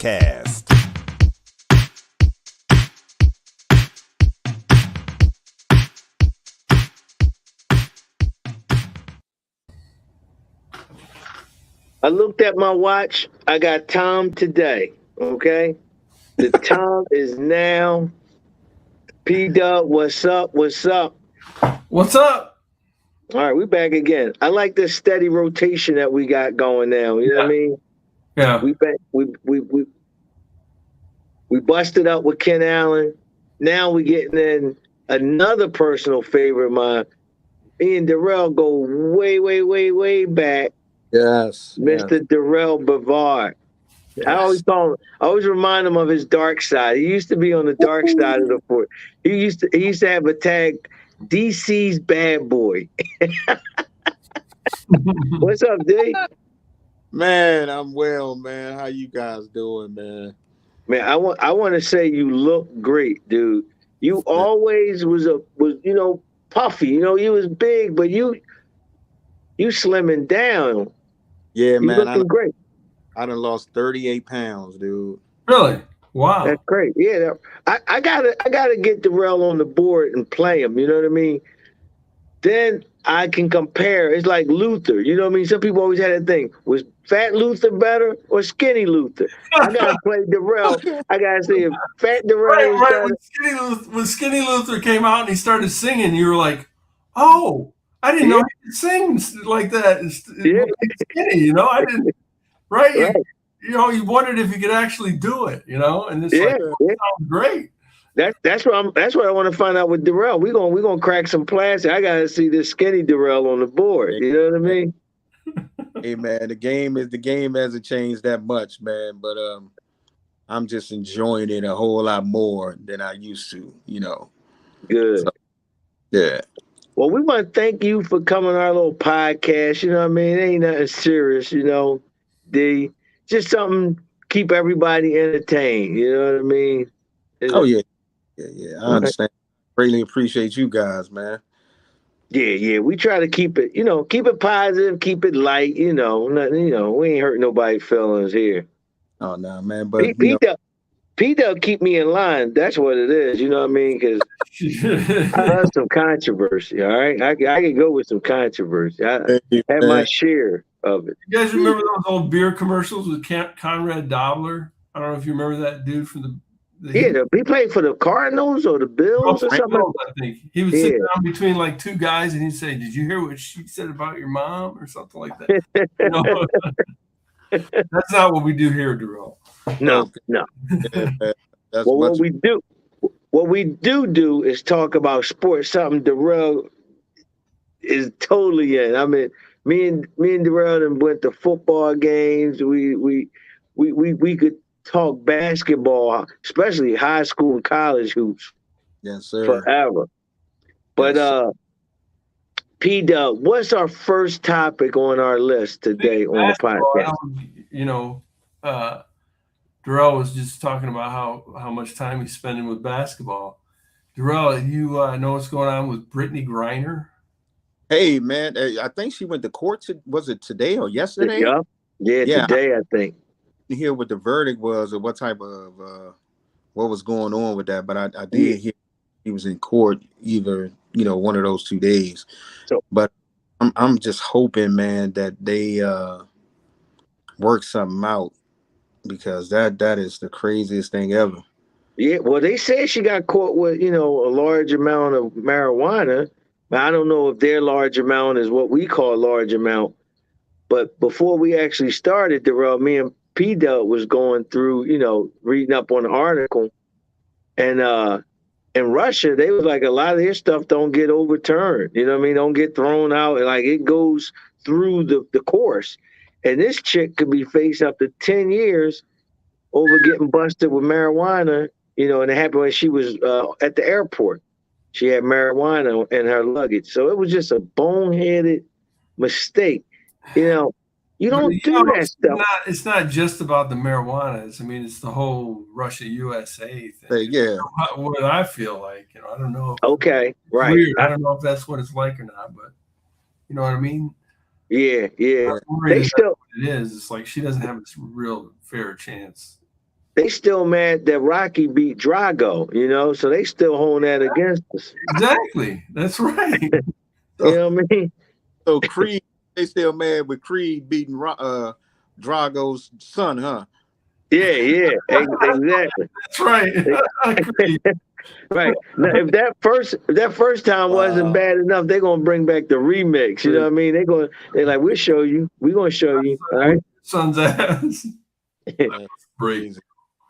podcast. I looked at my watch. I got time today. Okay. The time is now. P-Dub, what's up? What's up? What's up? All right, we back again. I like this steady rotation that we got going now. You know what I mean? Yeah. We back, we busted up with Ken Allen. Now we getting in another personal favorite of mine. Me and Dearell go way back. Yes. Mr. Dearell Brevard. Yes. I always remind him of his dark side. He used to be on the dark side of the fort. He used to have a tag, DC's bad boy. What's up, D? Man, I'm well, man. How you guys doing, man? Man, I want to say you look great, dude. You always was puffy. You was big, but you slimming down. Yeah, you man. Looking great. I done lost 38 pounds, dude. Really? Wow. That's great. Yeah, I gotta get Dearell on the board and play him. You know what I mean? Then I can compare. It's like Luther. You know what I mean? Some people always had that thing: was Fat Luther better or Skinny Luther? I gotta play Dearell. I gotta see if Fat Dearell was better. When Skinny Luther came out and he started singing, you were like, "Oh, I didn't know he could sing like that." Yeah. Skinny, I didn't. Right. You wondered if you could actually do it. And it's sounds great. That's what I want to find out with Dearell. We're gonna crack some plastic. I gotta see this Skinny Dearell on the board. You know what I mean? Hey man, the game hasn't changed that much, man. But I'm just enjoying it a whole lot more than I used to. Good. So, yeah. Well, we want to thank you for coming on our little podcast. You know what I mean? It ain't nothing serious. Just something keep everybody entertained. You know what I mean? Oh yeah. I understand. Greatly appreciate you guys, man. Yeah. We try to keep it positive, keep it light. Nothing. We ain't hurt nobody's feelings here. Oh no, man. But P-Dub keep me in line. That's what it is. You know what I mean? Because I love some controversy. All right, I can go with some controversy. I have my share of it. You guys remember those old beer commercials with Conrad Dobler? I don't know if you remember that dude from the. He played for the Cardinals or the Bills or something. I think he would sit down between like two guys and he'd say, "Did you hear what she said about your mom?" or something like that. That's not what we do here, Dearell. No. Well, what we do is talk about sports. Something Dearell is totally in. I mean, me and Dearell and went to football games. We could talk basketball, especially high school and college hoops. Yes, sir. Forever. But P-Dub, what's our first topic on our list today on the podcast? Dearell was just talking about how much time he's spending with basketball. Dearell, you know what's going on with Brittany Griner? Hey, man, I think she went to court. Was it today or yesterday? Yeah, today, I think. To hear what the verdict was or what type of what was going on with that, but I did hear he was in court either one of those 2 days. But I'm just hoping, man, that they work something out, because that is the craziest thing ever. Yeah, well, they said she got caught with a large amount of marijuana. I don't know if their large amount is what we call a large amount, but before we actually started, me and P-Dub was going through, reading up on the article, and in Russia, they was like, a lot of their stuff don't get overturned. You know what I mean? Don't get thrown out. Like, it goes through the course. And this chick could be faced up to 10 years over getting busted with marijuana, and it happened when she was at the airport. She had marijuana in her luggage. So it was just a boneheaded mistake. You don't do that stuff. It's not just about the marijuana. It's the whole Russia-USA thing. Yeah. What I feel like, I don't know. Okay, right. Weird. I don't know if that's what it's like or not, but you know what I mean? Yeah. They still. It is. It's like she doesn't have a real fair chance. they still mad that Rocky beat Drago, you know, so they still holding that against us. Exactly. That's right. You know what I mean? So Creed, they still mad with Creed beating Drago's son, huh? Yeah, exactly. That's right. Right. Now, if that first time wasn't bad enough, they're gonna bring back the remix. You know what I mean? They're like, we'll show you. We're gonna show you. All right. Son's ass. Crazy.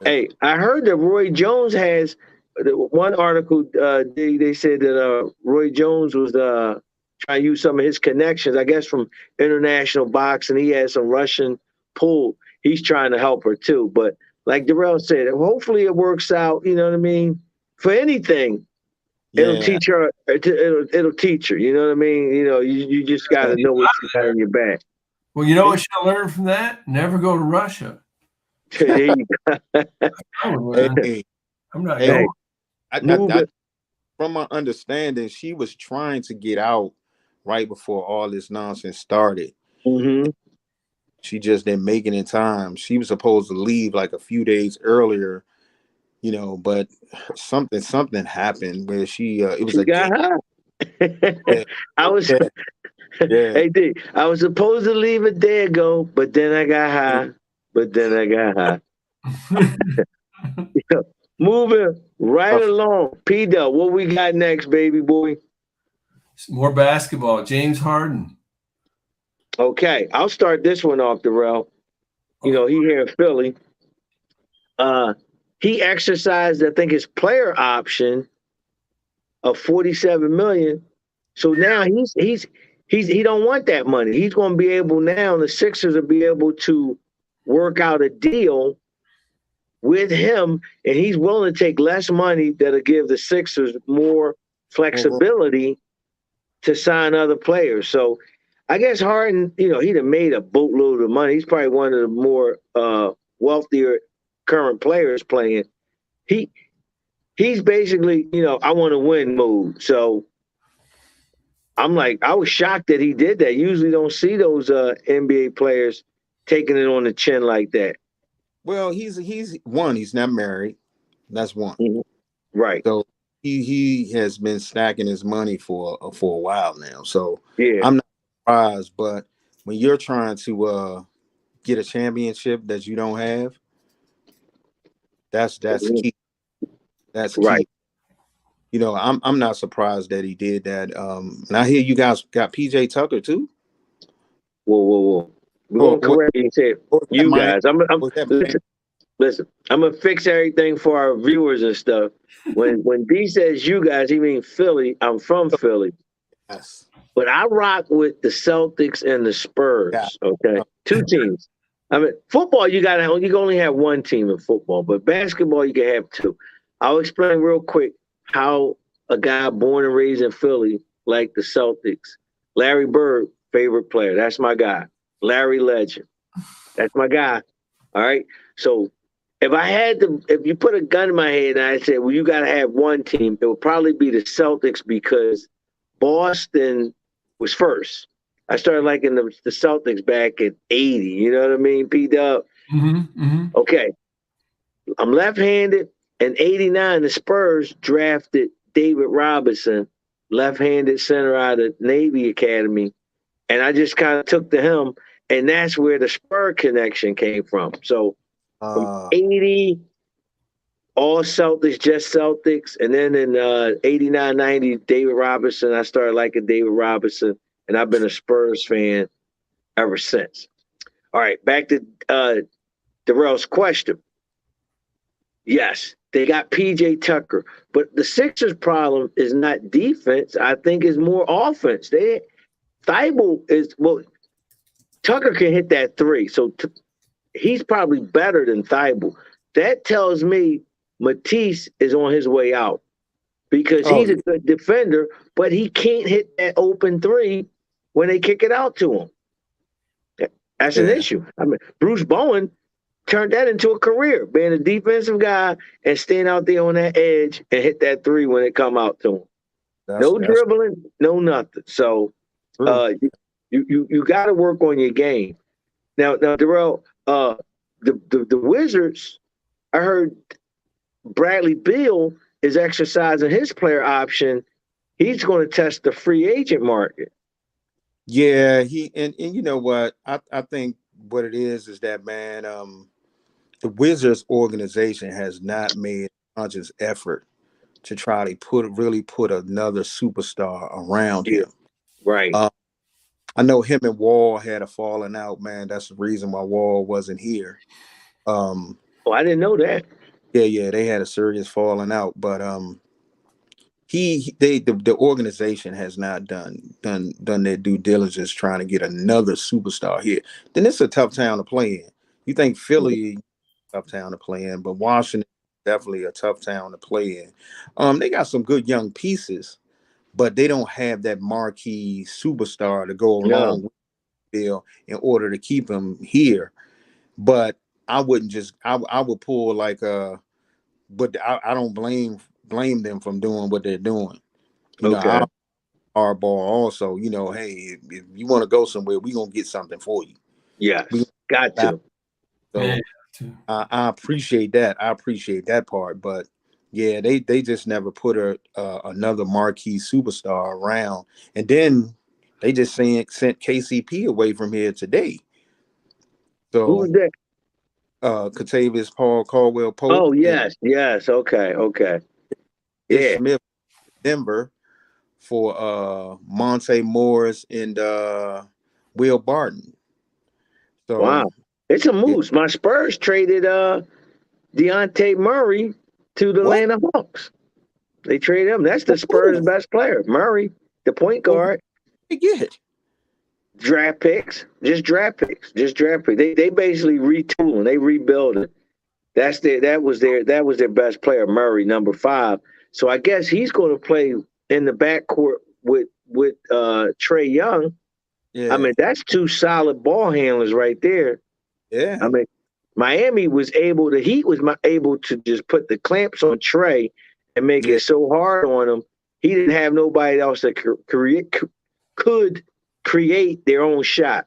Hey, I heard that Roy Jones has one article. They said that Roy Jones was trying to use some of his connections, I guess, from international boxing. He had some Russian pull. He's trying to help her too. But like Dearell said, hopefully it works out. You know what I mean? For anything, it'll teach her. It'll teach her. You know what I mean? You know, you just got to know what you got in your back. Well, you know what she'll learn from that? Never go to Russia. There you go. Hey, I'm not going. From my understanding, she was trying to get out right before all this nonsense started. Mm-hmm. She just didn't make it in time. She was supposed to leave like a few days earlier, you know, but something happened where it was she got high. Yeah. I was Hey D, I was supposed to leave a day ago, but then I got high. Moving right along. P-Dub, what we got next, baby boy? More basketball. James Harden. Okay, I'll start this one off, Dearell. You know, he here in Philly. He exercised, I think, his player option of $47 million. So now he don't want that money. He's going to be able now, the Sixers will be able to work out a deal with him, and he's willing to take less money that'll give the Sixers more flexibility to sign other players. So I guess Harden, you know, he'd have made a boatload of money. He's probably one of the more wealthier current players playing. He's basically, you know, I want to win mode. So I'm like, I was shocked that he did that. Usually don't see those NBA players taking it on the chin like that. Well, he's one, he's not married. That's one. Mm-hmm. Right. So he has been stacking his money for a while now. So yeah, I'm not surprised, but when you're trying to get a championship that you don't have, that's key. That's key. Right. You know, I'm not surprised that he did that. And I hear you guys got PJ Tucker too. Whoa. We're gonna correct you. Said you guys. Listen. I'm gonna fix everything for our viewers and stuff. When D says you guys, he means Philly. I'm from Philly. Yes. But I rock with the Celtics and the Spurs. Yeah. Okay, two teams. I mean, football you can only have one team in football, but basketball you can have two. I'll explain real quick how a guy born and raised in Philly, like the Celtics, Larry Bird, favorite player. That's my guy. Larry Legend. That's my guy. All right. So if you put a gun in my head and I said, well, you got to have one team, it would probably be the Celtics because Boston was first. I started liking the Celtics back at 80. You know what I mean, P-Dub? Okay. I'm left-handed. In 89, the Spurs drafted David Robinson, left-handed center out of Navy Academy. And I just kind of took to him. And that's where the Spur connection came from. So from 80, all Celtics, just Celtics. And then in 89, 90, David Robinson, I started liking David Robinson. And I've been a Spurs fan ever since. All right, back to Dearell's question. Yes, they got PJ Tucker. But the Sixers' problem is not defense. I think it's more offense. Tucker can hit that three. So he's probably better than Thibault. That tells me Matisse is on his way out because he's a good defender, but he can't hit that open three when they kick it out to him. That's an issue. I mean, Bruce Bowen turned that into a career, being a defensive guy and staying out there on that edge and hit that three when it come out to him. No dribbling, no nothing. So you got to work on your game. Now, Dearell, the Wizards, I heard Bradley Beal is exercising his player option. He's going to test the free agent market. Yeah, and you know what? I think what it is that, man, the Wizards organization has not made a conscious effort to try to really put another superstar around Yeah, him. right. I know him and Wall had a falling out, man. That's the reason why Wall wasn't here. Oh, I didn't know that. Yeah, they had a serious falling out, but the organization has not done their due diligence trying to get another superstar here. Then it's a tough town to play in. You think Philly, tough town to play in, but Washington definitely a tough town to play in. They got some good young pieces, but they don't have that marquee superstar to go No. along with Bill in order to keep him here. But I wouldn't just I would pull like but I don't blame them from doing what they're doing. You know, Okay. hardball also, you know, hey, if you want to go somewhere, we're gonna get something for you. Yes. Got to. So Yeah. I appreciate that. I appreciate that part. But yeah, they just never put another marquee superstar around. And then they just sent KCP away from here today. So Who's that? Katavius Paul Caldwell Pope Oh, and yes. Okay. Ish Yeah. Smith Denver for Monte Morris and Will Barton. So Wow. It's a yeah. moose. My Spurs traded Deontay Murray to the What? Atlanta Hawks. They traded him. That's the Spurs' best player, Murray, the point Well, guard. we get Draft picks, just draft picks. They basically retooling. They rebuilding. That was their best player, Murray, number 5. So I guess he's going to play in the backcourt with Trae Young. I yeah, mean, that's 2 solid ball handlers right there. yeah, I mean, Miami was able to able to just put the clamps on Trae and make yeah. it so hard on him. He didn't have nobody else that could create their own shot.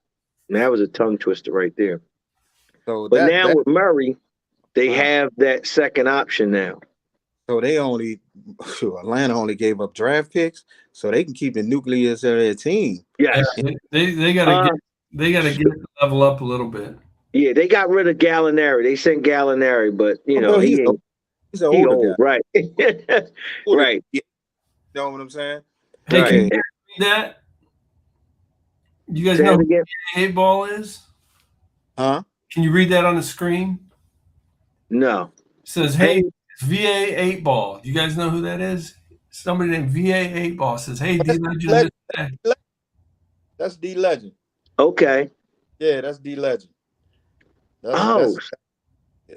And that was a tongue twister right there. So But now that with Murray, they wow. have that second option now. So Atlanta only gave up draft picks, so they can keep the nucleus of their team. Yes. Yeah, they gotta get the level up a little bit. Yeah, they got rid of Gallinari. They sent Gallinari, but Well, he ain't. he's an He older old, guy. right? Right. You know what I'm saying? Hey, Right. can you read that? You guys Say know it who again. VA 8-ball is? Huh? Can you read that on the screen? No. It says, Hey, hey, it's VA 8-ball. Do you guys know who that is? Somebody named VA 8-ball says, hey, D Legend. That's D Legend. okay. Yeah, that's D Legend. Oh, That's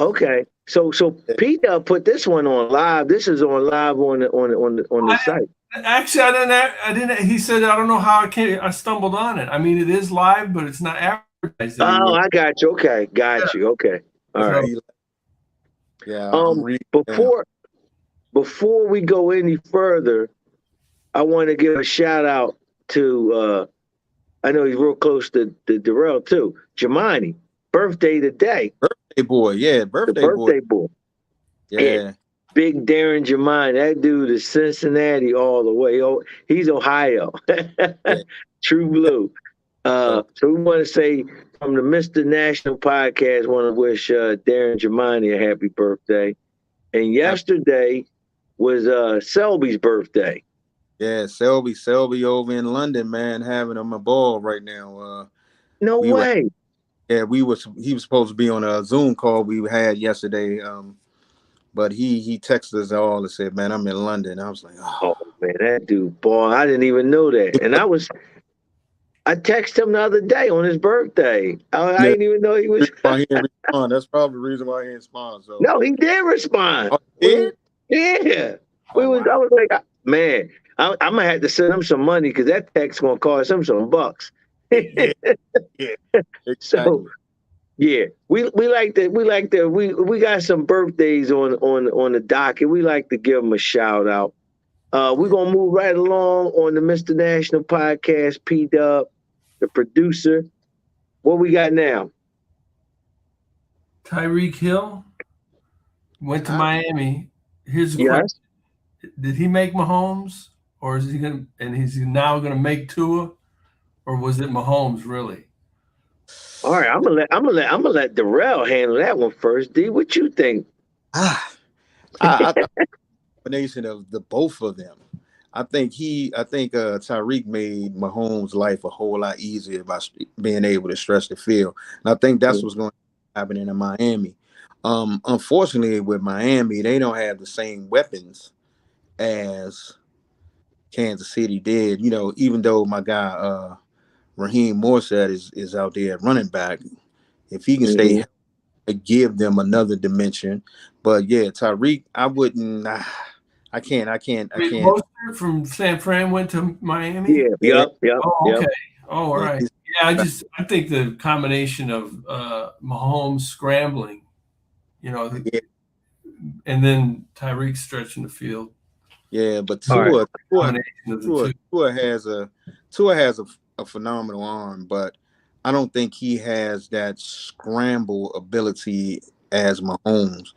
okay. So Pete put this one on live. This is on live on the site. Actually, I didn't. He said, I don't know how I stumbled on it. I mean, it is live, but it's not advertised Oh, anywhere. I got you. Okay, got you. Okay, all So, right. yeah. I'm reading now. Before we go any further, I want to give a shout out to I know he's real close to Dearell too. Jamani, birthday today. Birthday boy, yeah, The birthday boy. birthday boy. Yeah. And Big Darren Jamani, that dude is Cincinnati all the way. Oh, he's Ohio. Yeah. True blue. So we want to say from the Mr. National Podcast, want to wish Darren Jamani a happy birthday. And yesterday was Selby's birthday. Yeah, Selby over in London, man, having him a ball right now. No way. He was supposed to be on a Zoom call we had yesterday. But he texted us all and said, man, I'm in London. I was like, Oh man, that dude, boy, I didn't even know that. And I texted him the other day on his birthday. I didn't even know he was. Why he didn't respond. That's probably the reason why he didn't respond. So No, he did respond. oh, he did? Yeah. Oh, I wow. was like, man, I'm gonna have to send him some money because that text gonna cost him some bucks. Yeah, exactly. So yeah, we got some birthdays on the docket. We like to give them a shout out. We're gonna move right along on the Mr. National Podcast. P Dub, the producer. What we got now? Tyreek Hill. went to Miami. Here's the question: Yes. did he make Mahomes, or is he gonna? And he's now gonna make Tua, or was it Mahomes really? All right, I'm gonna let Dearell handle that one first. D, what you think? I combination of the both of them. I think Tyreek made Mahomes' life a whole lot easier by being able to stretch the field, and I think that's what's going to happen in Miami. Unfortunately, with Miami, they don't have the same weapons as Kansas City did. You know, even though my guy Raheem Morset is out there at running back, if he can stay, give them another dimension. But yeah, Tyreek, I wouldn't. I can't. Mostert from San Fran went to Miami. Yeah. Yep. Oh, okay. Yep. Oh, all right. Yeah, I think the combination of Mahomes scrambling, and then Tyreek stretching the field. Yeah, but Right. Tua has a phenomenal arm, but I don't think he has that scramble ability as Mahomes.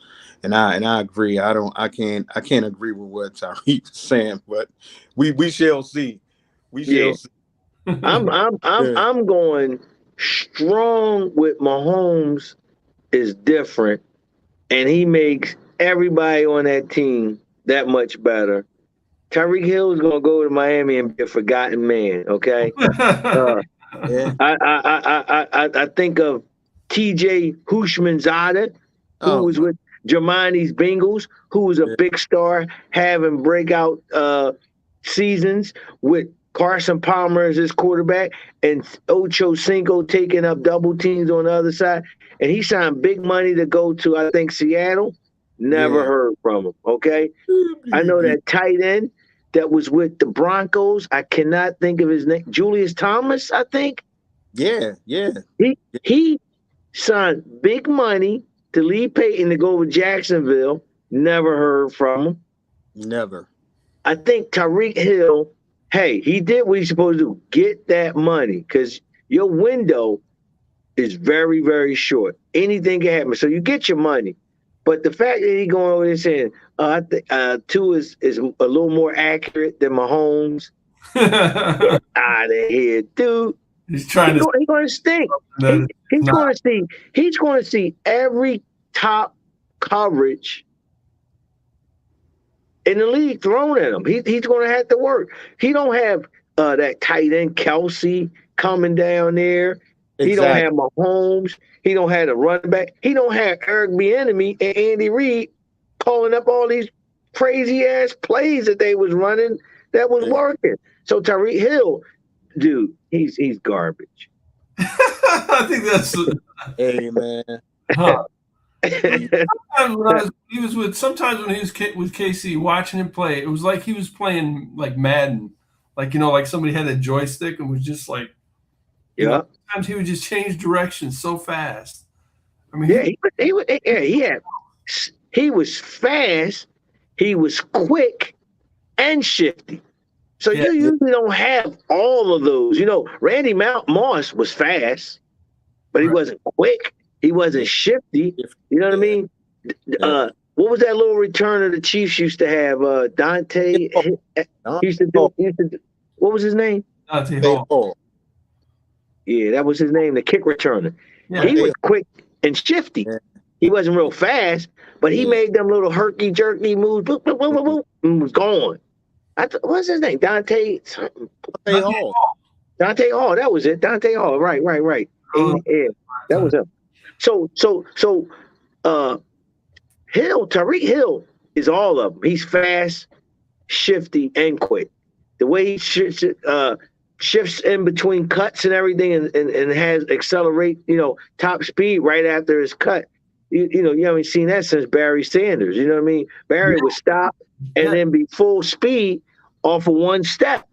And I agree. I can't agree with what Tyreek is saying, but we shall see. We shall see. I'm going strong with Mahomes is different, and he makes everybody on that team that much better. Tyreek Hill is gonna go to Miami and be a forgotten man. Okay. Yeah. I think of T.J. Hushmanzada, who was with Germani's Bengals, who was a big star, having breakout seasons with Carson Palmer as his quarterback and Ocho Cinco taking up double teams on the other side. And he signed big money to go to, I think, Seattle. Never heard from him, okay? I know that tight end that was with the Broncos. I cannot think of his name. Julius Thomas, I think. Yeah. He signed big money to leave Peyton to go with Jacksonville. Never heard from him. Never. I think Tyreek Hill, hey, he did what he's supposed to do. Get that money, because your window is very, very short. Anything can happen. So you get your money. But the fact that he's going over there saying, I think Tua is a little more accurate than Mahomes. Get out of here, dude. He's going to stink. He's going to see every top coverage in the league thrown at him. He's going to have to work. He don't have that tight end Kelsey coming down there. Exactly. He don't have Mahomes. He don't have the running back. He don't have Eric Bieniemy and Andy Reid calling up all these crazy ass plays that they was running that was working. So Tyreek Hill, dude, he's garbage. I think that's hey man. Huh. Sometimes when he was with KC, watching him play, it was like he was playing like Madden, like like somebody had a joystick and was just like, sometimes he would just change directions so fast. I mean, he was fast, he was quick and shifty. So you usually don't have all of those. Randy Moss was fast, but he wasn't quick. He wasn't shifty. You know what I mean? What was that little returner the Chiefs used to have? Dante. Used to do. What was his name? Dante Hall. Yeah, that was his name, the kick returner. Yeah. He was quick and shifty. Yeah. He wasn't real fast, but he made them little herky-jerky moves, boop, boop, boop, boop, boop, and was gone. What's his name? Dante Hall. Dante Hall, that was it. Dante Hall, right. Yeah, that was him. So Tyreek Hill is all of them. He's fast, shifty, and quick. The way he shifts in between cuts and everything and has accelerate, top speed right after his cut. You haven't seen that since Barry Sanders. You know what I mean? Barry would stop and then be full speed off of one step.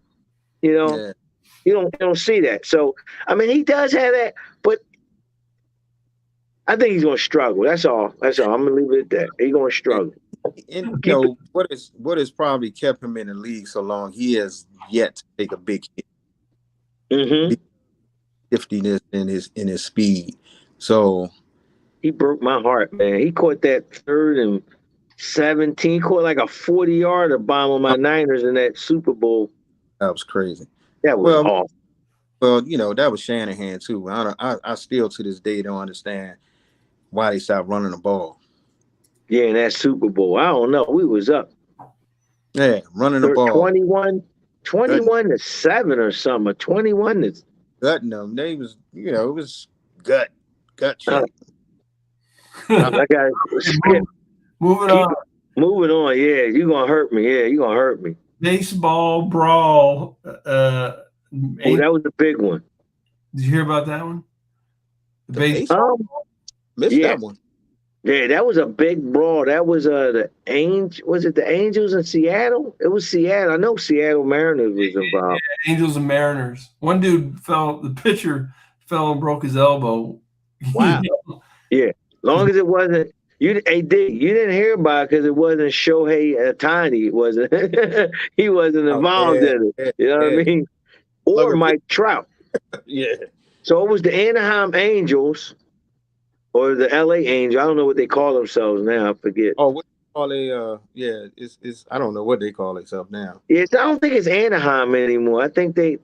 You don't see that. So I mean, he does have that, but I think he's going to struggle. That's all. I'm going to leave it at that. He's going to struggle. And what has probably kept him in the league so long? He has yet to take a big hit. Mm-hmm. Shiftiness in his speed. So he broke my heart, man. He caught that third and 17, caught like a 40-yarder bomb on my Niners in that Super Bowl. That was crazy. That was awful. Well, that was Shanahan too. I still to this day don't understand why they stopped running the ball. Yeah, in that Super Bowl. I don't know. We was up. Yeah, running the ball. 21 to 7 or something. 21 to gutting them. They was, it was gut check. I got skip. Moving on. Moving on. Yeah, you're gonna hurt me. Yeah, you're gonna hurt me. Baseball brawl. That was a big one. Did you hear about that one? The baseball? Missed that one. Yeah, that was a big brawl. That was the Was it the Angels in Seattle? It was Seattle. I know Seattle Mariners was involved. Yeah, Angels and Mariners. One dude the pitcher fell and broke his elbow. Wow. Yeah. Long as it wasn't you didn't hear about it because it wasn't Shohei Ohtani. It wasn't he wasn't involved in it. You know what I mean? Or Mike Trout. Yeah. So it was the Anaheim Angels. Or the LA Angels. I don't know what they call themselves now. I forget. Oh, what are they? It's I don't know what they call themselves now. Yes, I don't think it's Anaheim anymore. I think they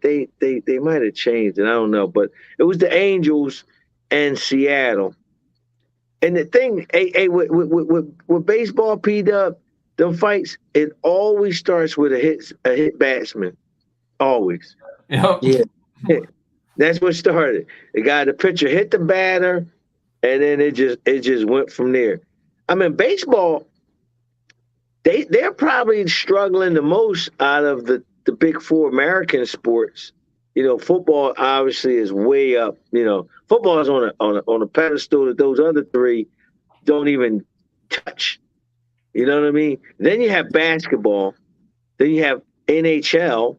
might have changed it. I don't know, but it was the Angels and Seattle. And the thing, with baseball, P-Dub, them fights, it always starts with a hit batsman. Always. Yep. Yeah. That's what started. The pitcher hit the batter. And then it just went from there. I mean, baseball, they're probably struggling the most out of the big four American sports. Football obviously is way up. Football is on a pedestal that those other three don't even touch. You know what I mean? Then you have basketball, then you have NHL,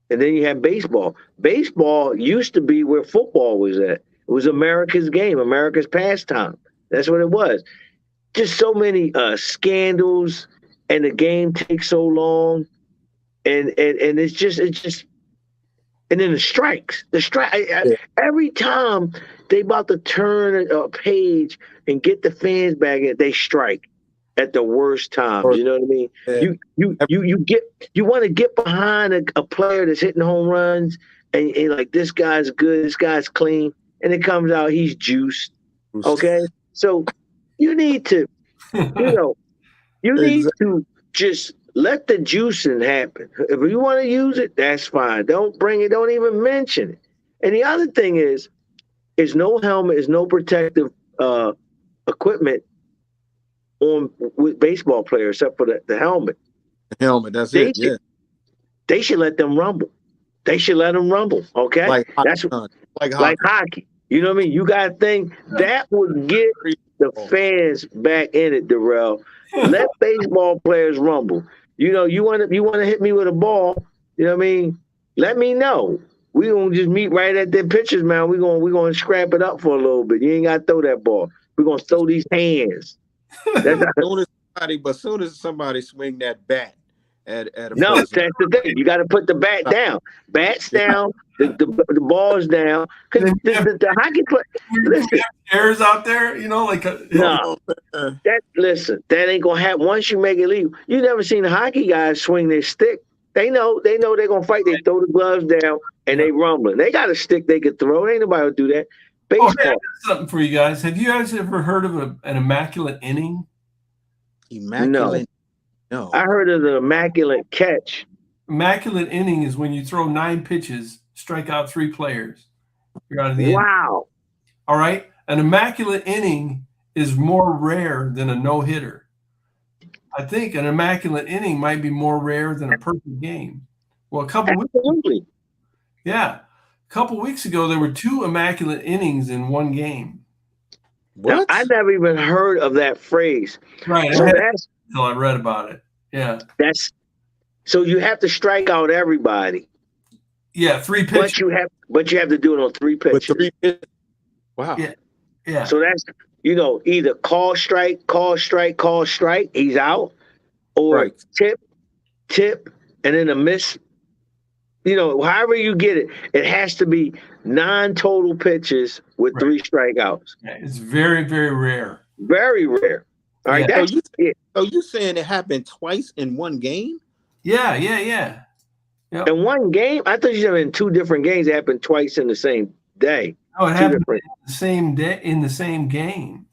and then you have baseball. Baseball used to be where football was at. It was America's game, America's pastime. That's what it was. Just so many scandals, and the game takes so long, and it's just, and then the strikes. Every time they about to turn a page and get the fans back in, they strike at the worst times. You know what I mean? Yeah. You want to get behind a player that's hitting home runs, and like, this guy's good, this guy's clean. And it comes out he's juiced. Okay? So you need to, need to just let the juicing happen. If you want to use it, that's fine. Don't bring it, don't even mention it. And the other thing is no helmet, is no protective equipment with baseball players except for the helmet. The helmet, that's it. They should let them rumble. They should let them rumble. Okay? Like hockey. You know what I mean? You got to think that would get the fans back in it, Dearell. Let baseball players rumble. You want to hit me with a ball, you know what I mean? Let me know. We gonna just meet right at their pitcher's mound. We gonna scrap it up for a little bit. You ain't gotta throw that ball. We're gonna throw these hands. As soon as somebody swing that bat at a no, that's the thing. You got to put the bat down. Bats down. The ball's down. Because the hockey player. Listen, chairs out there, that ain't gonna happen. Once you make it legal, you never seen the hockey guys swing their stick. They know they're gonna fight. They throw the gloves down and they rumbling. They got a stick they could throw. Ain't nobody will do that. Baseball. I got something for you guys. Have you guys ever heard of an immaculate inning? Immaculate. No. I heard of the immaculate catch. Immaculate inning is when you throw 9 pitches, strike out 3 players. You're out of the inning. Wow. All right. An immaculate inning is more rare than a no-hitter. I think an immaculate inning might be more rare than a perfect game. Well, a couple weeks ago, there were 2 immaculate innings in one game. What? Now, I never even heard of that phrase. Right. So until I read about it. Yeah. So you have to strike out everybody. Yeah, 3 pitches. But you have to do it on 3 pitches. With 3 pitches. Wow. Yeah. So that's either call strike, he's out, or tip, and then a miss. However you get it, it has to be 9 total pitches with 3 strikeouts. Yeah, it's very, very rare. Very rare. All right, Yeah. that's it. So you saying it happened twice in one game? Yeah. Yep. In one game, I thought you said in two different games. It happened twice in the same day. No, it Two happened different. in the same day in the same game.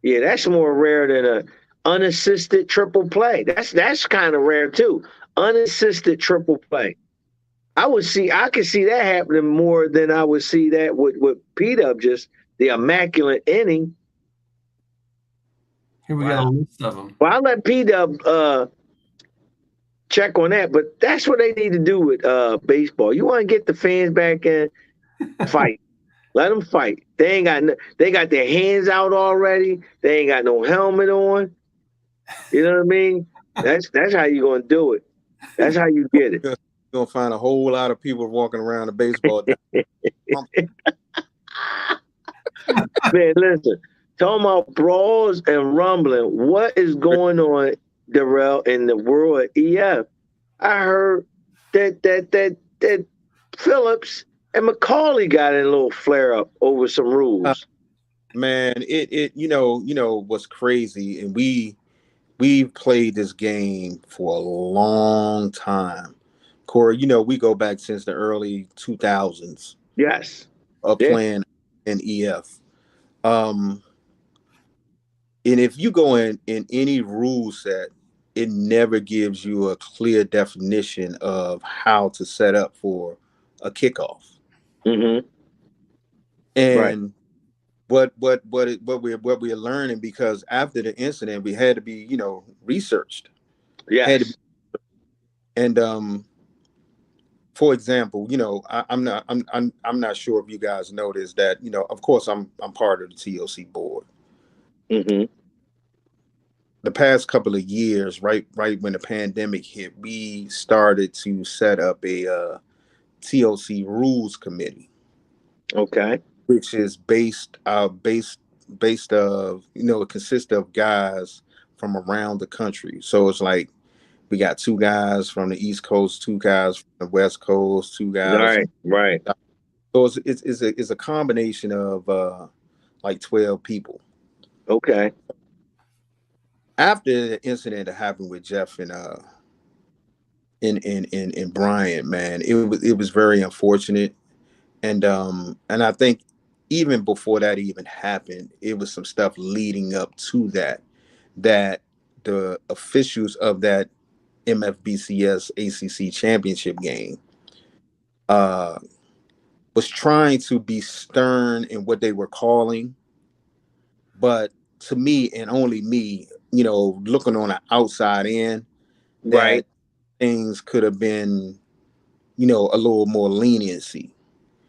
Yeah, that's more rare than a unassisted triple play. That's kind of rare too. Unassisted triple play. I could see that happening more than I would see that with P Dub, just the immaculate inning. Here we got a list of them. Well, I'll let P Dub check on that, but that's what they need to do with baseball. You want to get the fans back in, fight. Let them fight. They got their hands out already. They ain't got no helmet on. You know what I mean? That's how you gonna do it. That's how you get it. You're gonna find a whole lot of people walking around the baseball. Man, listen. Talking about brawls and rumbling. What is going on, Dearell, in the world of EF? I heard that Phillips and McCauley got in a little flare up over some rules. Man, it you know what's crazy, and we've played this game for a long time. Corey, we go back since the early 2000s Yes. of playing in EF. And if you go in any rule set, it never gives you a clear definition of how to set up for a kickoff. Mm-hmm. And what we're learning, because after the incident, we had to be, researched. Yes. And for example, I'm not sure if you guys noticed that, of course I'm part of the TOC board. Mm-hmm. The past couple of years, right when the pandemic hit, we started to set up a TOC rules committee. Okay. Which is based of, it consists of guys from around the country. So it's like we got 2 guys from the East Coast, 2 guys from the West Coast, 2 guys. Right. So it's a combination of like 12 people. Okay. After the incident that happened with Jeff and Brian, man, it was very unfortunate. And I think even before that even happened, it was some stuff leading up to that the officials of that MFBCS ACC championship game was trying to be stern in what they were calling. But to me, and only me, looking on the outside in, that things could have been, a little more leniency.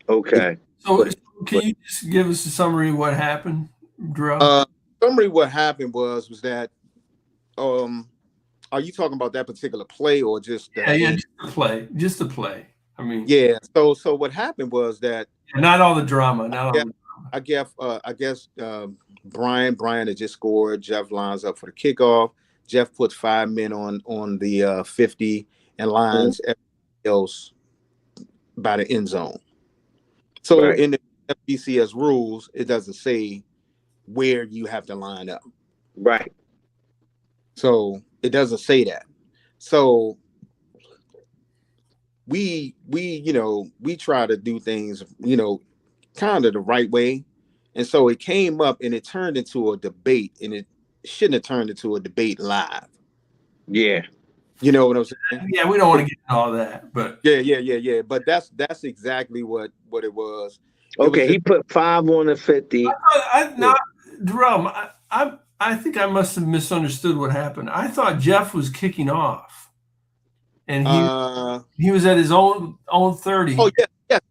Okay. So can you just give us a summary of what happened, Dearell? Summary what happened was that are you talking about that particular play or just just the play? I mean, yeah. So what happened was that not all the drama. I guess Brian had just scored. Jeff lines up for the kickoff. Jeff puts 5 men on the 50 and lines everything else by the end zone. So in the FBCS rules, it doesn't say where you have to line up. Right. So it doesn't say that. So we try to do things, kind of the right way. And so it came up and it turned into a debate, and it shouldn't have turned into a debate live. Yeah. You know what I'm saying? Yeah, we don't want to get into all that, but yeah. But that's exactly what it was. Okay, he put 5 on the 50. Dearell, I think I must have misunderstood what happened. I thought Jeff was kicking off, and he was at his own 30. Oh yeah.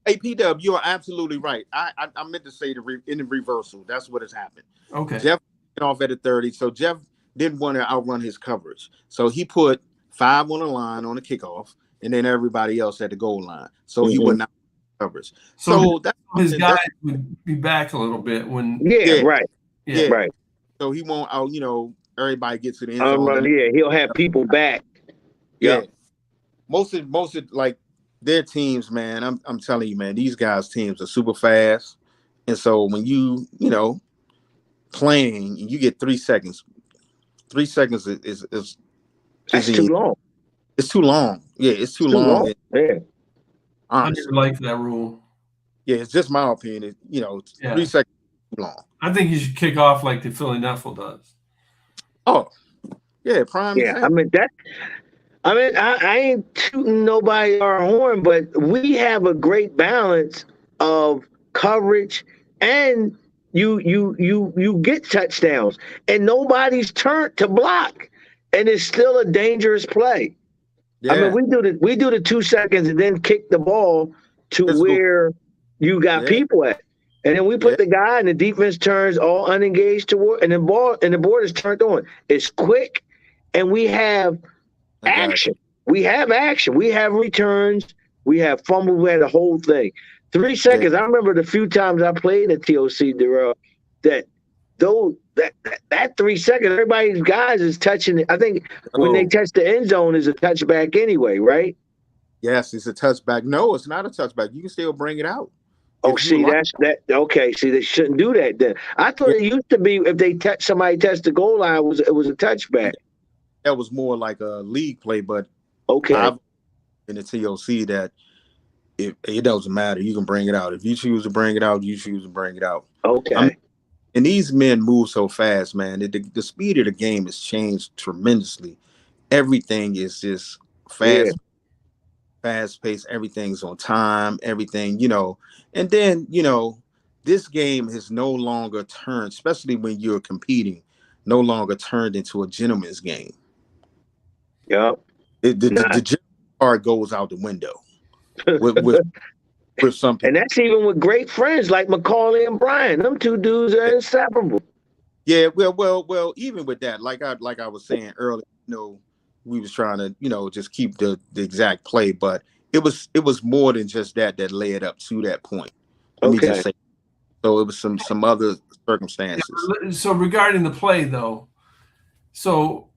Hey, PW, you are absolutely right. I meant to say in the reversal. That's what has happened. Okay. Jeff went off at the 30, so Jeff didn't want to outrun his coverage, so he put 5 on the line on the kickoff, and then everybody else at the goal line. So he would not coverage. So that's his guys would be back a little bit when. Right. So he won't out. Everybody gets to the end zone. He'll have people back. Yeah. Most of like their teams, man. I'm telling you, man. These guys' teams are super fast, and so when you playing, and you get 3 seconds. 3 seconds is That's too long. It's too long. Yeah, it's too Too long. long. Yeah. I didn't like that rule. Yeah, it's just my opinion. 3 seconds is too long. I think you should kick off like the Philly Nuffle does. Oh, yeah, prime example. I ain't tooting nobody our horn, but we have a great balance of coverage and you get touchdowns and nobody's turned to block and it's still a dangerous play. Yeah. I mean, we do the 2 seconds and then kick the ball to where you got people at. And then we put the guy and the defense turns all unengaged toward and the board is turned on. It's quick and we have action. We have action. We have returns. We have fumbles. We had the whole thing. 3 seconds. I remember the few times I played at TOC, Dearell, that 3 seconds, everybody's guys is touching it. I think when they touch the end zone is a touchback anyway, right? Yes, it's a touchback. No, it's not a touchback. You can still bring it out. Oh, see, that's that. Okay, see, they shouldn't do that then. I thought it used to be if they somebody touched the goal line, it was a touchback. That was more like a league play, but I've in the TOC that it doesn't matter. You can bring it out. If you choose to bring it out, you choose to bring it out. Okay. And these men move so fast, man. The speed of the game has changed tremendously. Everything is just fast paced. Everything's on time. Everything, And then, this game has no longer turned, especially when you're competing, no longer turned into a gentleman's game. Yep. The card goes out the window with something. And that's even with great friends like Macaulay and Brian. Them two dudes are inseparable. Yeah, well, even with that, like I was saying earlier, we was trying to, just keep the exact play, but it was more than just that led up to that point. Let me just say. So it was some other circumstances. So regarding the play though, so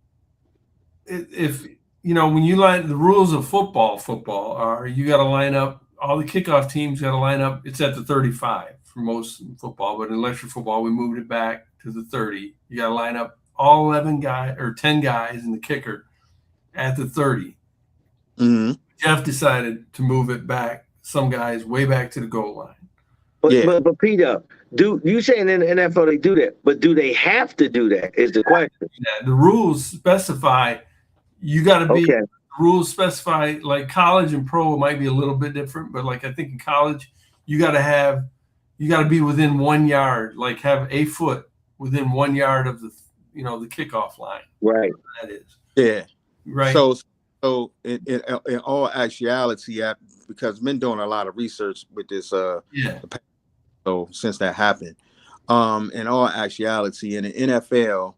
if when you line the rules of football are you got to line up all the kickoff teams got to line up. It's at the 35 for most football, but in electric football we moved it back to the 30. You got to line up all 11 guys or 10 guys in the kicker at the 30. Mm-hmm. Jeff decided to move it back, some guys way back to the goal line. But Peter, do you saying in the NFL they do that? But do they have to do that? Is the question. Yeah, the rules specify you got to be. Okay. Rules specify like college and pro might be a little bit different, but like I think in college you got to be within 1 yard, like have a foot within 1 yard of the the kickoff line. Right. That is. Yeah. Right. So in all actuality, because been doing a lot of research with this so since that happened, in all actuality, in the NFL,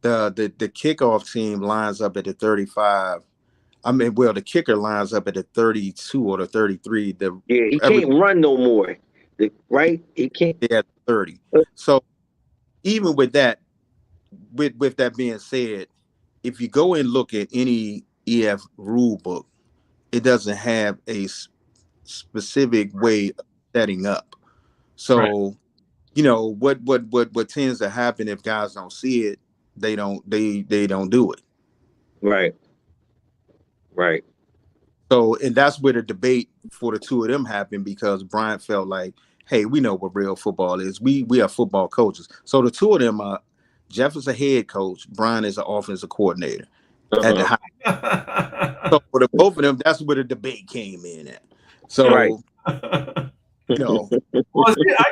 the kickoff team lines up at the 35. The kicker lines up at the 32 or the 33. He can't run no more. Right? He can't. Yeah, 30. So even with that, with that being said, if you go and look at any EF rule book, it doesn't have a specific way of setting up. So, what tends to happen if guys don't see it, they don't do it. Right. Right. So, and that's where the debate for the two of them happened, because Brian felt like, hey, we know what real football is. We are football coaches. So the two of them are, Jeff is a head coach, Brian is an offensive coordinator at the high. So for the both of them, that's where the debate came in at. So, right. Well, I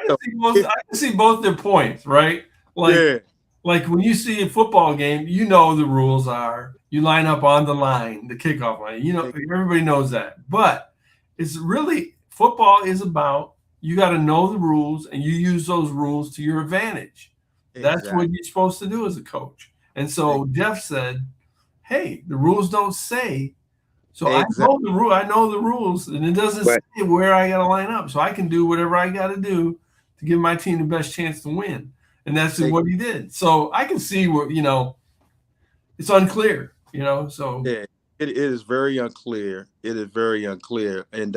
can see both their points, right? Like when you see a football game, the rules are you line up on the line, the kickoff line. Everybody knows that. But it's really football is about you got to know the rules and you use those rules to your advantage. Exactly. That's what you're supposed to do as a coach. And so Jeff said, hey, the rules don't say. So I know the rules, and it doesn't say where I got to line up. So I can do whatever I got to do to give my team the best chance to win. And that's what he did. So I can see where, it's unclear, so. Yeah, it is very unclear. It is very unclear. And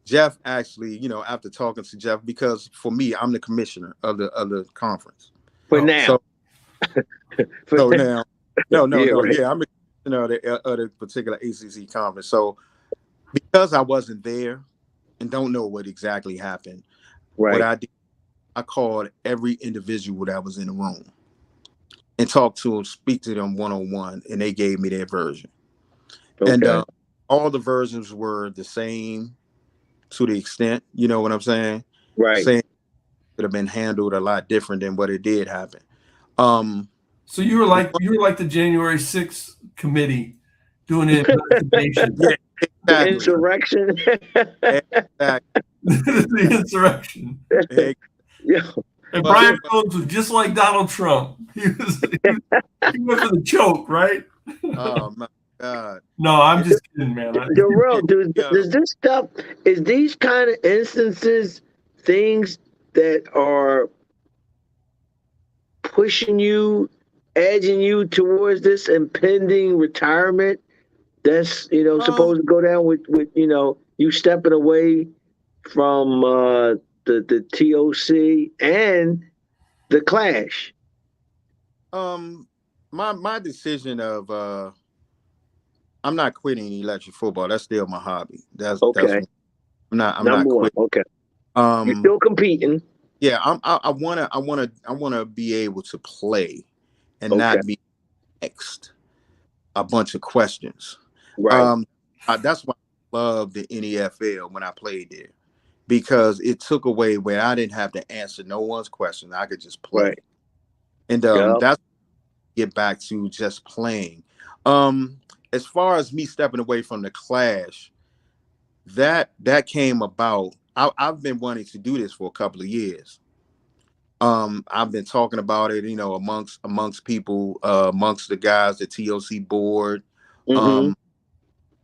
Jeff actually, after talking to Jeff, because for me, I'm the commissioner of the conference. For now. So now, no, Yeah, right. yeah, I'm the particular ACC conference. So because I wasn't there and don't know what exactly happened, what Right. I did, I called every individual that was in the room and talked to them, speak to them one on one, and they gave me their version. And Okay. all the versions were the same to the extent, you know what I'm saying? Right. Saying it could have been handled a lot different than what it did happen. Um, So you were like the January 6th committee doing the investigation. yeah, The exactly. insurrection. Exactly. The insurrection. Yeah. And But, Brian Jones was just like Donald Trump. He went for the choke, right? oh my God. No, I'm just kidding, man. Darrell, Yeah, does this stuff, is these kind of instances things that are pushing you, edging you towards this impending retirement that's, supposed to go down with you stepping away from the TOC and the Clash? um, my decision of I'm not quitting electric football. That's still my hobby. That's Okay. I'm not Number one. quitting. Okay. You're Um, still competing. yeah, I wanna be able to play and Okay. not be next a bunch of questions. Right. Um, that's why I love the NFL when I played there because it took away where I didn't have to answer no one's question. I could just play, Right. and Yeah. that's get back to just playing. Um, as far as me stepping away from the Clash, that came about. I've been wanting to do this for a couple of years. I've been talking about it, amongst people, amongst the guys, the TOC board, Mm-hmm. um,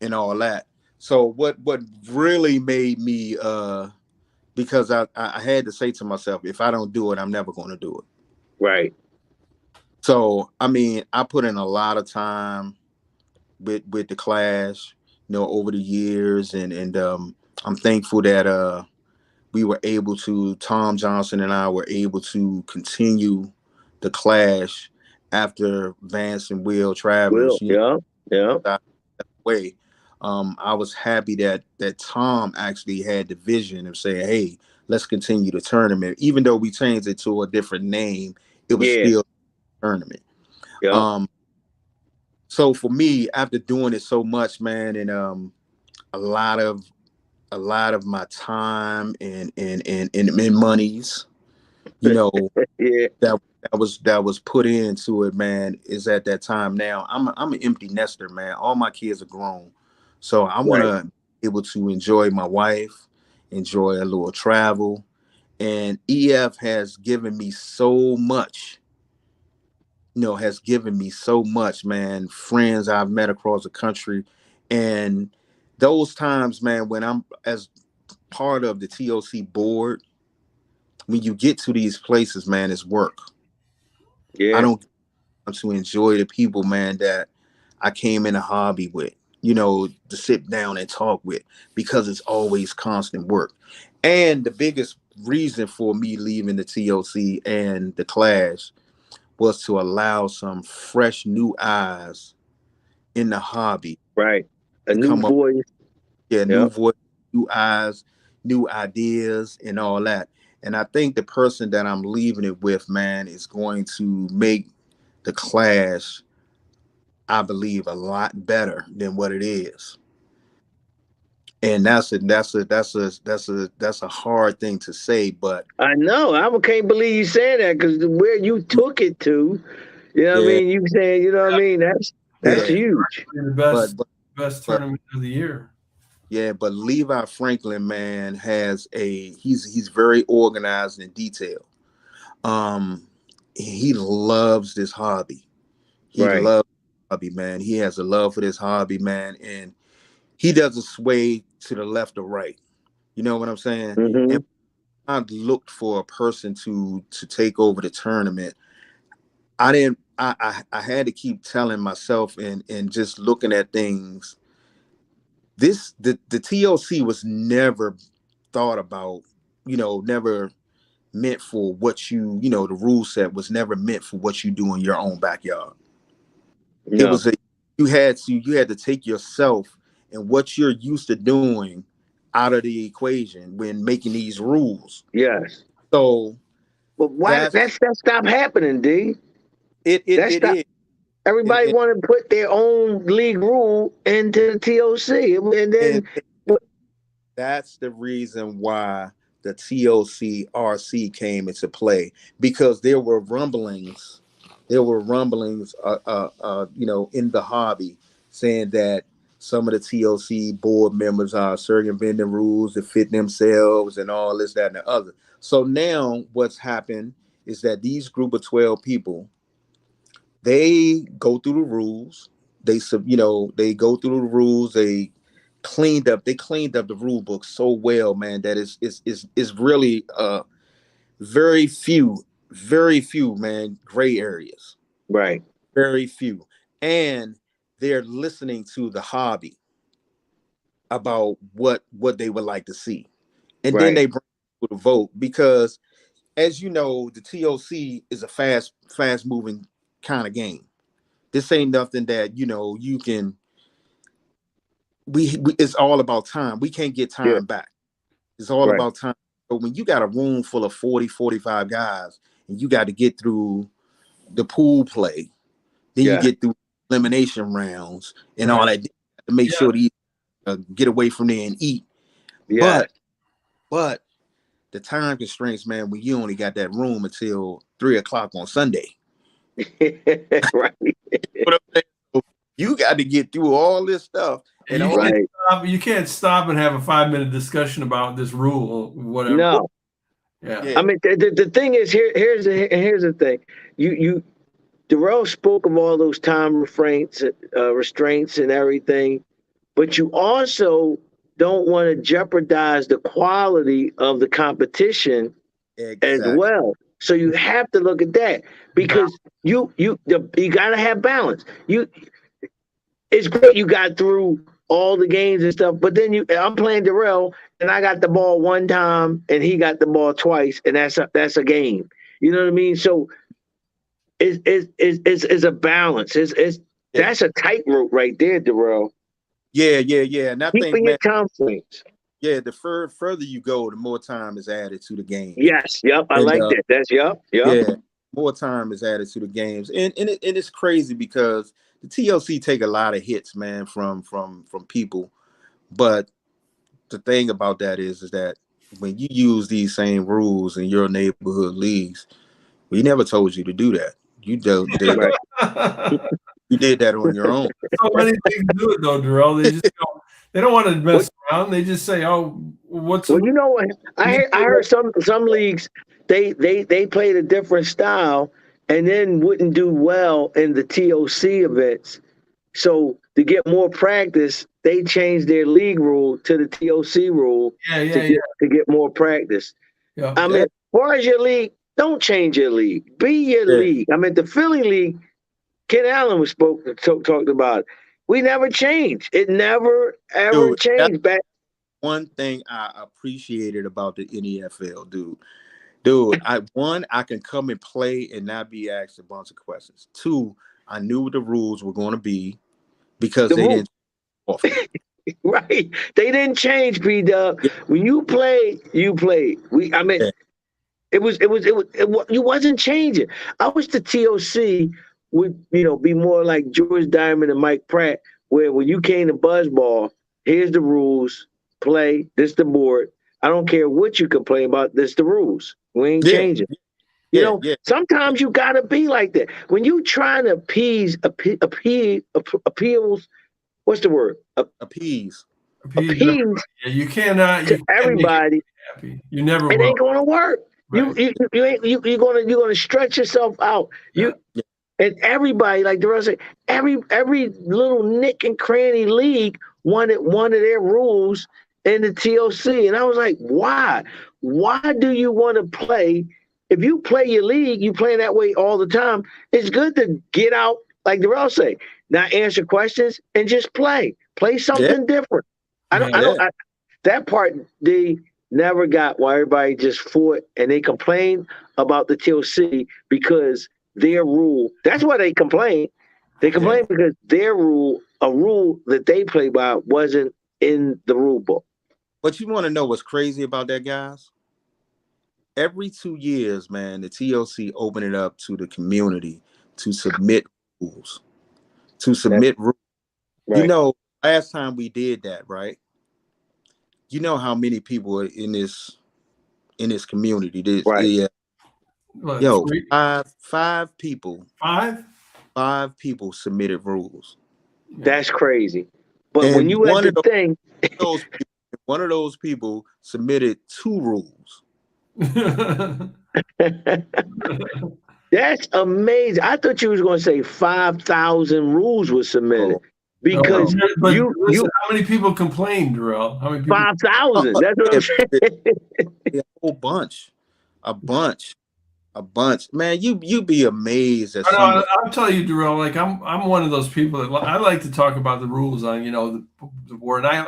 and all that. So what really made me because I had to say to myself, if I don't do it, I'm never going to do it. Right. So I mean, I put in a lot of time with the Clash, over the years, and I'm thankful that we were able to, Tom Johnson and I were able to continue the Clash after Vance and Will Will. Travers, Yeah. Yeah. that way. I was happy that Tom actually had the vision of saying, "Hey, let's continue the tournament." Even though we changed it to a different name, it was Yeah. still a tournament. Yeah. Um, so for me, after doing it so much, man, and a lot of a lot of my time and monies, you know, Yeah. that was put into it, man, is at that time. Now I'm an empty nester, man. All my kids are grown, so I want Right. to be able to enjoy my wife, enjoy a little travel, and EF has given me so much. Has given me so much, man. Friends I've met across the country, and those times, man, when I'm as part of the TOC board, when you get to these places, man, it's work. I Yeah. don't get to enjoy the people, man, that I came in a hobby with, to sit down and talk with, because it's always constant work. And the biggest reason for me leaving the TOC and the Clash was to allow some fresh new eyes in the hobby Right. A to new come up. voice. Yeah, new Yep. voice, new eyes, new ideas, and all that. And I think the person that I'm leaving it with, man, is going to make the Clash, I believe, a lot better than what it is. And that's a hard thing to say, but I know. I can't believe you saying that because where you took it to, yeah, You saying, that's Yeah, yeah, huge. the but but best but tournament of the year. yeah, but Levi Franklin, man, he's very organized and detailed. Um, he loves this hobby. He Right. loves the hobby, man. He has a love for this hobby, man, and he doesn't sway to the left or right. You know what I'm saying? And Mm-hmm. I looked for a person to take over the tournament. I didn't. I had to keep telling myself and just looking at things. The TOC was never thought about. Never meant for what you know, the rule set was never meant for what you do in your own backyard. No. It was you had to take yourself and what you're used to doing out of the equation when making these rules. Yes. So but why that stop happening, D? It is. Everybody want to put their own league rule into the TOC, and then that's the reason why the TOC RC came into play, because there were rumblings. You know, in the hobby saying that some of the TOC board members are circumventing rules to fit themselves and all this, that, and the other. So now what's happened is that these group of 12 people, they go through the rules. They go through the rules. They cleaned up the rule book so well, man, that is really very few, man, gray areas. Right. Very few. And they're listening to the hobby about what they would like to see. And then they bring people to vote, because as you know, the TOC is a fast moving kind of game. This ain't nothing that, you know, you can we it's all about time. We can't get time back. It's all about time. But when you got a room full of 40, 45 guys and you got to get through the pool play, then you get through elimination rounds and all that to make sure these get away from there and eat. But the time constraints, man, when you only got that room until 3:00 on Sunday. Right. You got to get through all this stuff. And you can't stop and have a 5-minute discussion about this rule or whatever. No. Yeah. I mean, the thing is, here's the thing. Dearell spoke of all those time restraints and everything, but you also don't want to jeopardize the quality of the competition as well. So you have to look at that, because you got to have balance. It's great you got through all the games and stuff, but then I'm playing Dearell and I got the ball one time and he got the ball twice, and that's a game. You know what I mean? So it's a balance. That's a tightrope right there, Dearell. Yeah. And I think, your time frames. Yeah, the further you go, the more time is added to the game. Yes, yep, I like that. That's yep. Yeah, more time is added to the games, and it's crazy because the TLC take a lot of hits, man, from people. But the thing about that is that when you use these same rules in your neighborhood leagues, we never told you to do that. You did you did that on your own. So many things do it though, Dearell. They don't want to mess around. They just say, "Oh, what's?" Well, you know what? I heard some leagues they played a different style and then wouldn't do well in the TOC events. So to get more practice, they changed their league rule to the TOC rule to get more practice. Yeah. I mean, as far as your league, don't change your league. Be your league. I mean, the Philly league, Ken Allen talked about it. We never changed. It never, ever changed back. One thing I appreciated about the NEFL, dude, I can come and play and not be asked a bunch of questions. 2, I knew what the rules were going to be because they didn't. Right. They didn't change, B-Dub. When you play, you played. It you wasn't changing. I wish the TOC would, be more like George Diamond and Mike Pratt, where when you came to Buzzball, here's the rules, play, this the board. I don't care what you complain about, this the rules. We ain't changing. Sometimes you gotta be like that. When you trying to appease, what's the word? Appease. Yeah, you cannot. Everybody. Happy. You never. It ain't gonna work. Right. You're gonna stretch yourself out. And everybody, like Dearell said, every little nick and cranny league wanted one of their rules in the TOC. And I was like, why? Why do you want to play? If you play your league, you play that way all the time. It's good to get out, like Dearell said, not answer questions and just play. Play something different. That part, never got why everybody just fought and they complained about the TLC because their rule. That's why they complained. They complained because their rule, a rule that they play by, wasn't in the rule book. But you want to know what's crazy about that, guys? Every 2 years, man, the TLC open it up to the community to submit rules. Rules. Right. You know, last time we did that, right? You know how many people are in this community? Right. What, yo, five people. Five people submitted rules. That's crazy. But And when you at the thing, one of those people submitted 2 rules. That's amazing. I thought you was going to say 5,000 rules were submitted because listen, how many people complained, Dearell? How many people? 5,000. That's what I'm saying. A bunch. Man, you be amazed at I'll tell you, Dearell. Like I'm one of those people that I like to talk about the rules on the board. And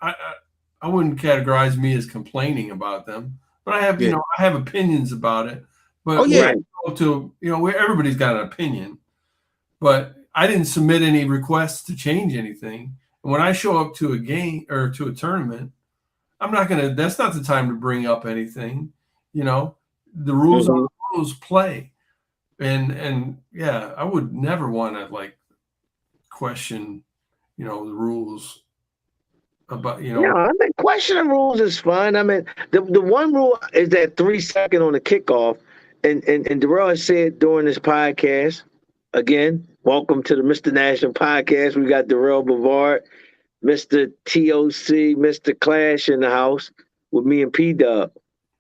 I wouldn't categorize me as complaining about them, but I have I have opinions about it. But where everybody's got an opinion, but I didn't submit any requests to change anything. And when I show up to a game or to a tournament, that's not the time to bring up anything. The rules are rules play. And I would never want to question, the rules about, I mean, questioning rules is fun. I mean, the one rule is that 3 second on the kickoff. And Dearell has said during this podcast, again, welcome to the Mr. National Podcast. We got Dearell Brevard, Mr. TOC, Mr. Clash in the house with me and P-Dub.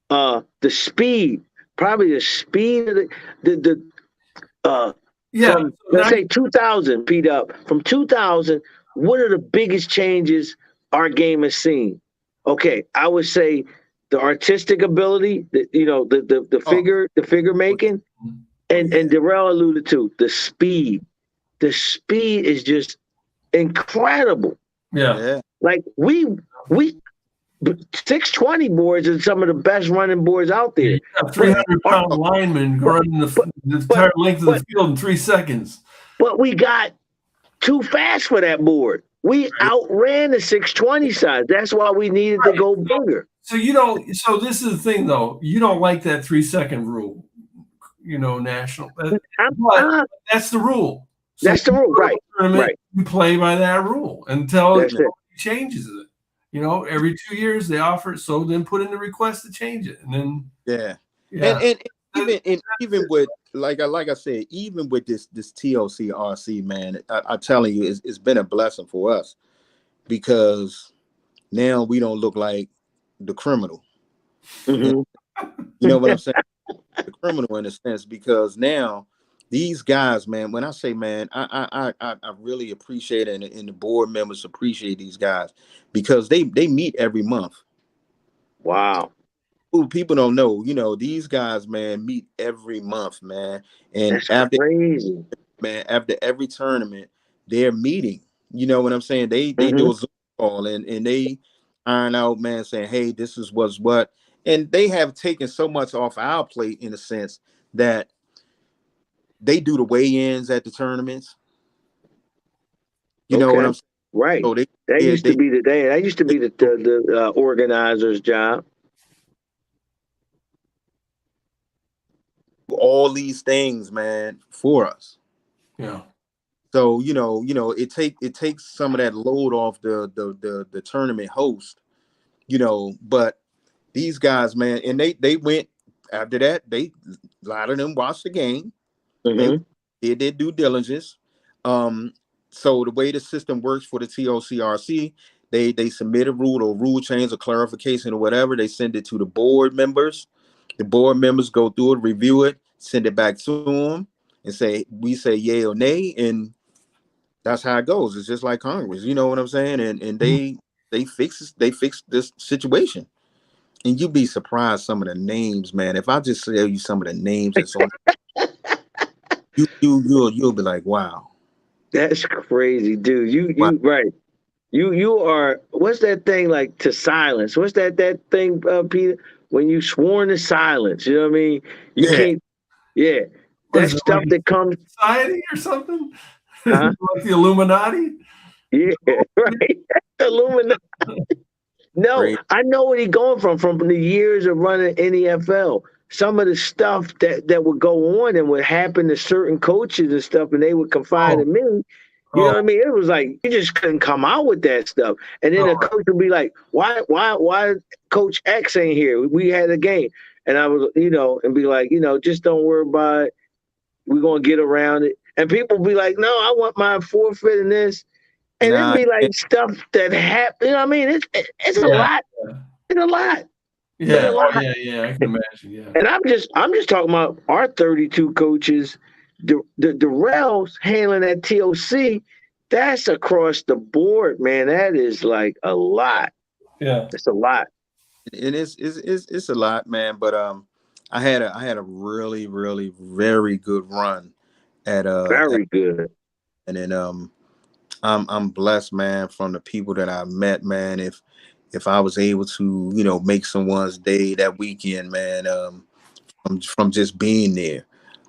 The speed, probably the speed of from, let's say 2000, P-Dub. From 2000, what are the biggest changes our game has seen? Okay, I would say the artistic ability, the figure making, and Dearell alluded to the speed. The speed is just incredible. Yeah. Like we 620 boards are some of the best running boards out there. 300-pound linemen running the entire length of the field in 3 seconds. But we got too fast for that board. We outran the 620 size. That's why we needed to go bigger. So so this is the thing though. You don't like that 3 second rule, national. But that's the rule. So that's the rule, right? You play by that rule until it changes it. Every 2 years they offer it, so then put in the request to change it, and then And even with like I said, even with this TLC RC, man, I'm telling you, it's been a blessing for us because now we don't look like the criminal. Mm-hmm. You know what I'm saying? The criminal in a sense, because now these guys, man, when I say, man, I really appreciate it, and the board members appreciate these guys because they meet every month. Wow. People don't know, these guys, man, meet every month, man. And that's crazy. After every tournament, they're meeting. You know what I'm saying? They do a Zoom call and they iron out, man, saying, hey, this is what's what. And they have taken so much off our plate in a sense that they do the weigh-ins at the tournaments. You know what I'm saying? Right. So that used to be the organizer's job. All these things, man, for us. Yeah. So it takes some of that load off the tournament host, but these guys, man, and they went after that. A lot of them watched the game. Mm-hmm. They did due diligence. So the way the system works for the TOCRC, they submit a rule or rule change or clarification or whatever. They send it to the board members. The board members go through it, review it, send it back to them, and we say yay or nay, and that's how it goes. It's just like Congress, you know what I'm saying? And they fix this situation. And you'd be surprised some of the names, man. If I just tell you some of the names that's on, you'll be like, wow. That's crazy, dude. You right. You are, what's that thing like to silence? What's that thing, Peter? When you sworn to silence, you know what I mean? You Yeah. can't, yeah. What That is it, stuff like that comes, society or something? huh? Like the Illuminati? Yeah, right. Illuminati. No, Great. I know what he's going from the years of running NFL. Some of the stuff that would go on and would happen to certain coaches and stuff, and they would confide Oh, in me. You know oh, what I mean? It was like you just couldn't come out with that stuff. And then oh, the coach would be like, why Coach X ain't here? We had a game. And I was, and be like, just don't worry about it. We're gonna get around it. And people be like, no, I want my forfeit in this. And it'd Nah, be like stuff that happened. You know what I mean? It's a yeah, lot. It's a lot. It's a yeah, oh, lot. yeah. I can imagine. Yeah, And I'm just talking about our 32 coaches. The Dearell's handling that TOC. That's across the board, man. That is like a lot. yeah. It's a lot. and it's a lot, man. But I had a really, really, very good run at Very good. and then I'm blessed, man, from the people that I met, man. If I was able to, make someone's day that weekend, man, from just being there,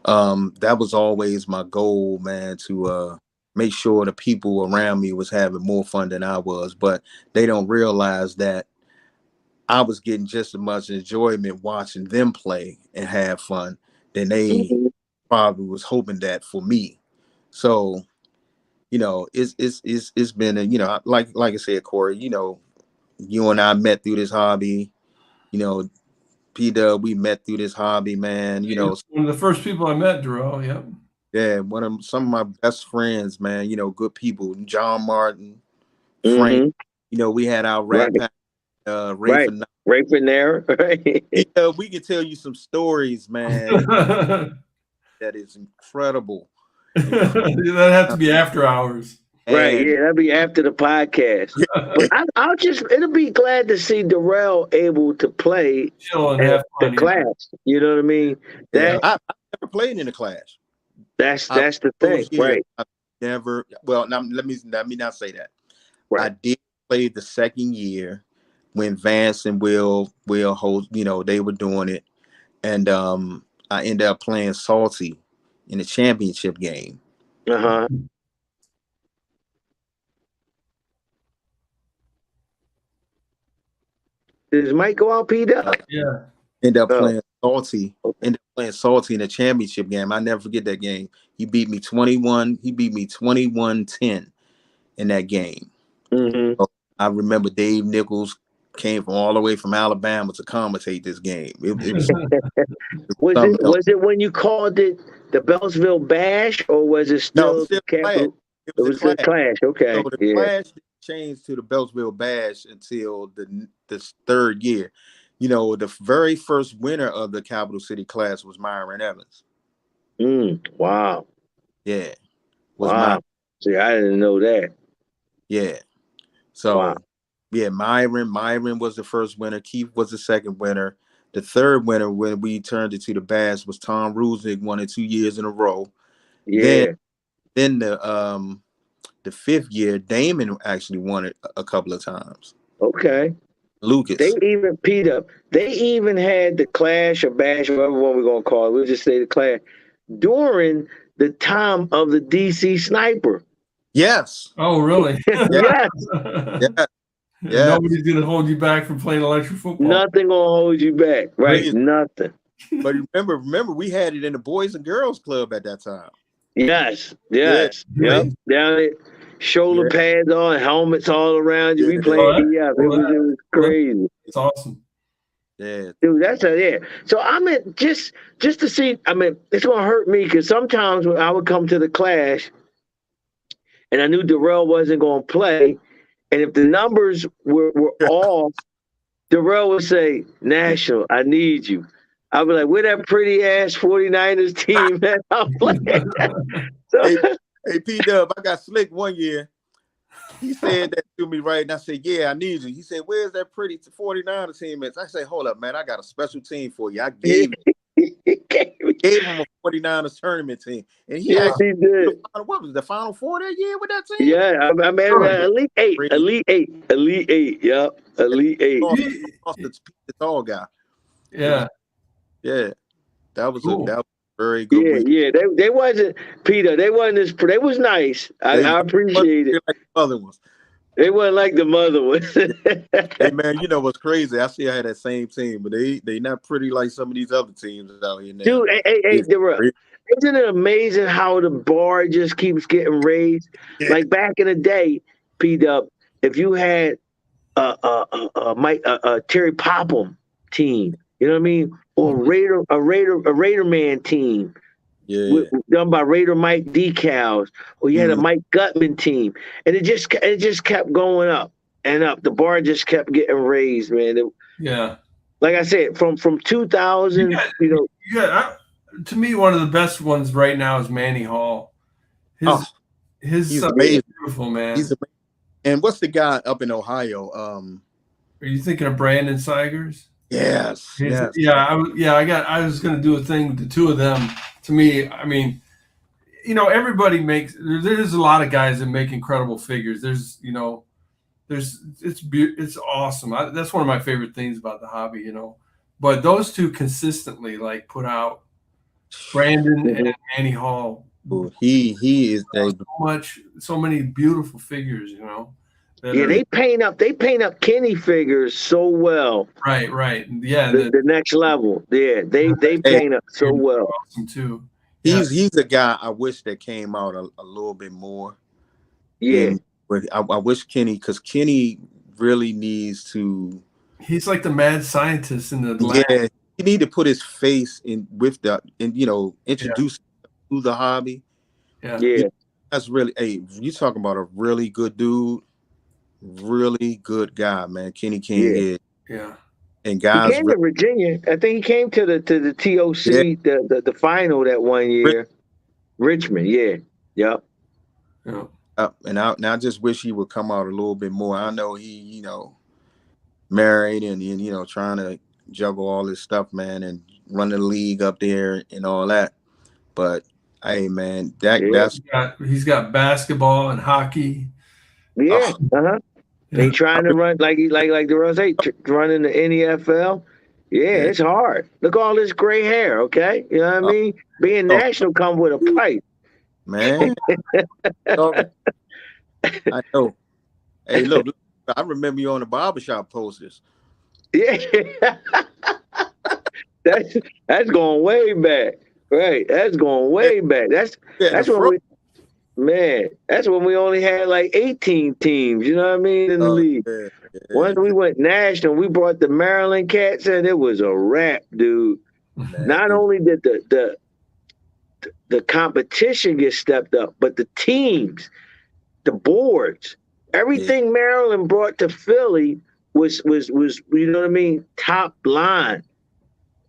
that was always my goal, man, to make sure the people around me was having more fun than I was. But they don't realize that I was getting just as much enjoyment watching them play and have fun than they Mhm. probably was hoping that for me. So it's been a, like I said, Corey, you and I met through this hobby. You know, P Dub, we met through this hobby, man. You're one of the first people I met, Dearell. Yep. Yeah, some of my best friends, man. Good people, John Martin, Frank. Mhm. We had our Right. Rat Pack, Ray Right. for Right from there. Right. we can tell you some stories, man. That is incredible. That'd have to be after hours. Right. And Yeah. That'd be after the podcast. But it'll be glad to see Darrell able to play Chill and at have the fun. Yeah. class. You know what I mean? yeah, That I never played in a class. that's I, that's the thing. those years, Right. I never. Well, now let me not say that. I Right. did play the second year when Vance and Will hold. They were doing it, and I ended up playing Salty in the championship game. Uh-huh. Did his mic go out, P Dub? Yeah. Ended up Oh, playing Salty. okay. Ended up playing Salty in the championship game. I never forget that game. He beat me 21. He beat me 21-10 in that game. Mm-hmm. So I remember Dave Nichols came from all the way from Alabama to commentate this game. It was Was it something else. was it when you called it the Beltsville Bash, or was it No, it was still still the a clash. capital? It It was a was the clash. Clash. So Okay. the Yeah. clash didn't change to the Beltsville Bash until the third year. The very first winner of the Capital City Clash was Myron Evans. Wow. Yeah, was my Wow. See, I didn't know that. yeah. Wow. So yeah, Myron was the first winner. Keith was the second winner. The third winner when we turned it to the Bash was Tom Rusnick, won it 2 years in a row. Then Yeah. then the fifth year, Damon actually won it a couple of times. Okay. They Lucas. even Pete up. They even had the Clash or Bash, whatever one we're gonna call it. We'll just say the Clash during the time of the DC Sniper. Yes. Oh, really? Yeah. Yes. Yeah. Yeah. Nobody's gonna hold you back from playing electric football. Nothing gonna hold you back. Right. Please. Nothing. But remember, we had it in the Boys and Girls Club at that time. Yes. Yeah. Yes. Yep. Down it. Shoulder Yeah. pads on, helmets all around you. We Yeah. played. Yeah, it was crazy. It's awesome. Yeah. Dude, yeah. So I mean, just to see. I mean, it's gonna hurt me because sometimes when I would come to the Clash, and I knew Dearell wasn't gonna play, and if the numbers were off, Dearell would say, "National, I need you." I'd be like, "Where that pretty ass 49ers team at?" I'm playing. So, Hey, P-Dub, I got slick one year. He said that to me, right? And I said, yeah, I need you. He said, where's that pretty 49er team? I said, hold up, man. I got a special team for you. I gave he gave me gave him a 49ers tournament team, and he Yes, actually he did. what was the Final Four that year with that team? Yeah, I mean, Elite Eight. Yep, Elite Eight. Lost the tall guy. Yeah. Yeah, that was Cool. a very good week. Yeah. They wasn't Peter. They wasn't as. They was nice. I appreciate it. Like the other ones. They wasn't like the mother ones. Hey man, you know what's crazy? I see I had that same team, but they not pretty like some of these other teams out here now. Dude, hey, isn't it amazing how the bar just keeps getting raised? Yeah. Like back in the day, P-Dub, if you had a Terry Popham team, you know what I mean, or a Raider Man team, done by Raider Mike decals, or you had a Mike Gutman team, and it just kept going up and up. The bar just kept getting raised, man. Like I said, from 2000, to me, one of the best ones right now is Manny Hall. His son is beautiful, man. He's amazing. And what's the guy up in Ohio? Are you thinking of Brandon Seigers? Yes. I was going to do a thing with the two of them. To me, I mean, everybody there's a lot of guys that make incredible figures. It's awesome. That's one of my favorite things about the hobby, But those two consistently put out Brandon and Manny Hall. He is so many beautiful figures, they paint up Kenny figures so well. Right. Yeah. The next level. Yeah, they paint up so well. Awesome too. He's a guy I wish that came out a little bit more. Yeah. But I wish Kenny, because Kenny really needs to. He's like the mad scientist in the lab. Yeah, he need to put his face in with introduce to the hobby. Yeah. That's really. Hey, you talking about a really good dude, really good guy, man. Kenny King is. Yeah. And guys, he came to Virginia. I think he came to the TOC the final that one year. Richmond, yeah. Yep. Yeah. And I just wish he would come out a little bit more. I know he, married and trying to juggle all this stuff, man, and run the league up there and all that. But hey, man, that's he's got basketball and hockey. Yeah. They trying to run like the Rose running the NFL. Yeah, it's hard. Look at all this gray hair. Okay, you know what I mean. Being national comes with a price. Man, I know. Hey, look, I remember you on the barbershop posters. Yeah, that's going way back. Right, that's going way back. That's when that's when we only had like 18 teams. You know what I mean in the league. Yeah. Once we went national, we brought the Maryland Cats in. It was a wrap, dude. Man. Not only did the competition get stepped up, but the teams, the boards, everything Maryland brought to Philly was you know what I mean, top line.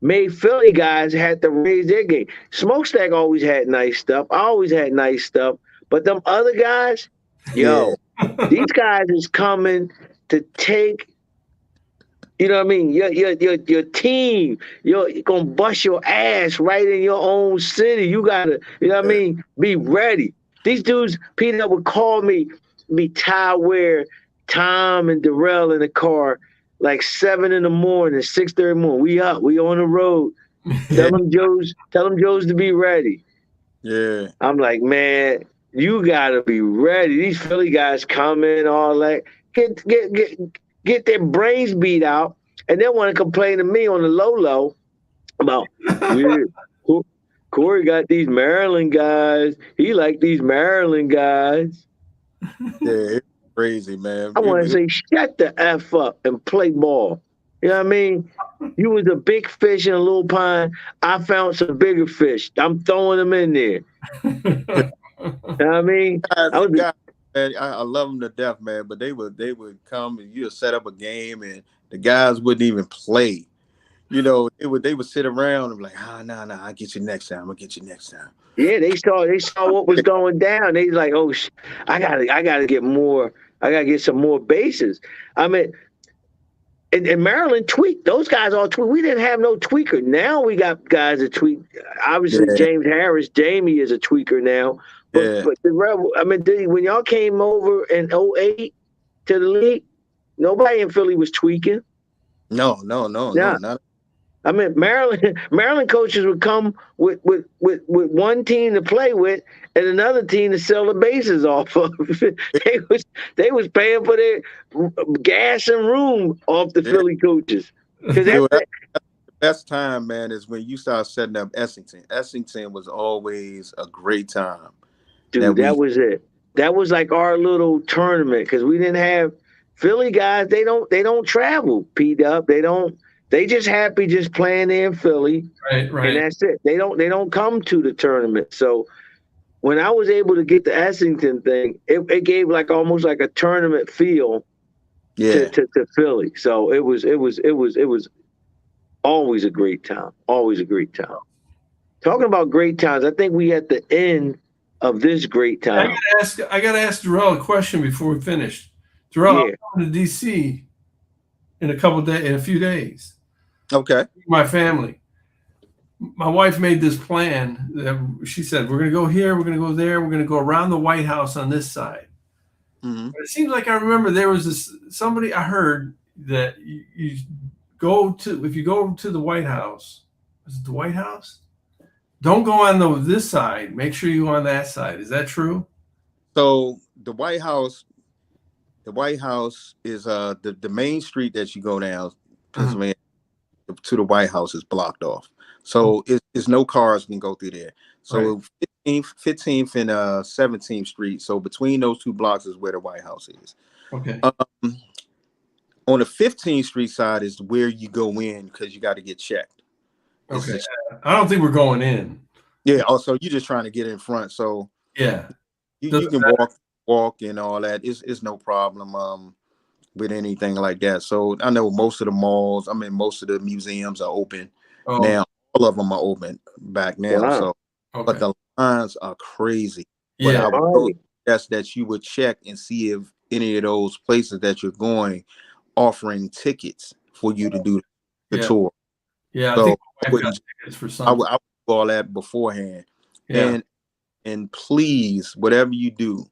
Made Philly guys had to raise their game. Smokestack always had nice stuff. I always had nice stuff, but them other guys, these guys is coming to take. You know what I mean? Your team, you're gonna bust your ass right in your own city. You gotta, you know what I mean? Be ready. These dudes, Peter would call me, Ty Ware, Tom and Dearell in the car, like 7 in the morning, 6:30 in the morning. We up, we on the road. Tell them Joe's to be ready. Yeah. I'm like, man, you gotta be ready. These Philly guys coming, all that. Get their brains beat out, and they want to complain to me on the low about, Corey got these Maryland guys. He like these Maryland guys. Yeah, it's crazy, man. I want to say, shut the F up and play ball. You know what I mean? You was a big fish in a little pond. I found some bigger fish. I'm throwing them in there. You know what I mean? I love them to death, man. But they would come and you'd set up a game and the guys wouldn't even play. They would sit around and be like, no, I'll get you next time. Yeah, they saw what was going down. They like, I gotta get more. I gotta get some more bases. I mean, and Maryland tweaked. Those guys all tweak. We didn't have no tweaker. Now we got guys that tweak. Obviously, James Harris, Jamie is a tweaker now. But the Rebel, I mean, when y'all came over in 08 to the league, nobody in Philly was tweaking. No, not. I mean, Maryland coaches would come with one team to play with and another team to sell the bases off of. they was paying for their gas and room off the Philly coaches. The best time, man, is when you start setting up Essington. Essington was always a great time. Dude, that was it. That was like our little tournament because we didn't have Philly guys. They don't travel, P-Dub. They just happy just playing there in Philly. Right. And that's it. They don't come to the tournament. So when I was able to get the Essington thing, it gave like almost like a tournament feel to Philly. So it was always a great time. Always a great time. Talking about great times, I think we at the end of this great time. I gotta ask Dearell a question before we finish. Dearell, I'm going to DC in a few days. Okay. My family. My wife made this plan that she said, we're going to go here, we're going to go there, we're going to go around the White House on this side. Mm-hmm. But it seems like I remember there was somebody I heard that if you go to the White House, is it the White House? Don't go on this side. Make sure you go on that side. Is that true? So the White House is the main street that you go down, Pennsylvania, to the White House is blocked off. So it's no cars can go through there. So 15th and 17th Street. So between those two blocks is where the White House is. Okay. On the 15th Street side is where you go in because you got to get checked. Okay. I don't think we're going in. Yeah. Also, you're just trying to get in front. So yeah, you can walk and all that. It's no problem with anything like that. So I know most of the malls, most of the museums are open now. All of them are open back now. Wow. So, but the lines are crazy. Yeah. But I would suggest that you would check and see if any of those places that you're going offering tickets for you to do the tour. Yeah, so I think my wife got tickets for something. I would do all that beforehand. Yeah. And please, whatever you do,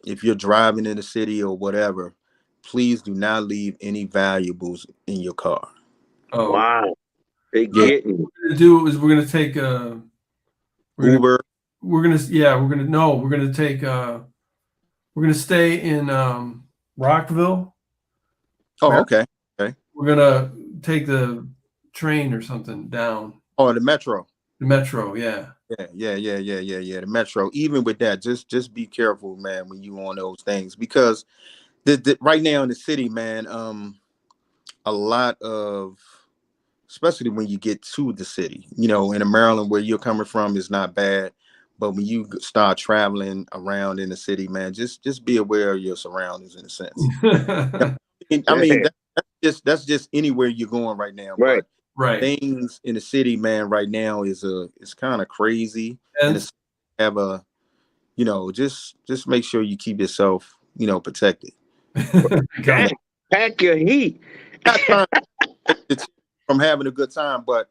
if you're driving in the city or whatever, please do not leave any valuables in your car. Oh wow! They get you. What we're gonna do is we're gonna take Uber. We're gonna stay in Rockville. Oh, okay. We're gonna take the train or something down. Oh, the metro. The metro, yeah. Yeah. The metro. Even with that, just be careful, man, when you on those things because right now in the city, man, a lot of, especially when you get to the city, in Maryland where you're coming from is not bad, but when you start traveling around in the city, man, just be aware of your surroundings in a sense. That's just anywhere you're going right now. Right. Right. Things in the city, man, right now is kind of crazy. And it's have a, just make sure you keep yourself, protected. Pack your heat. From having a good time, but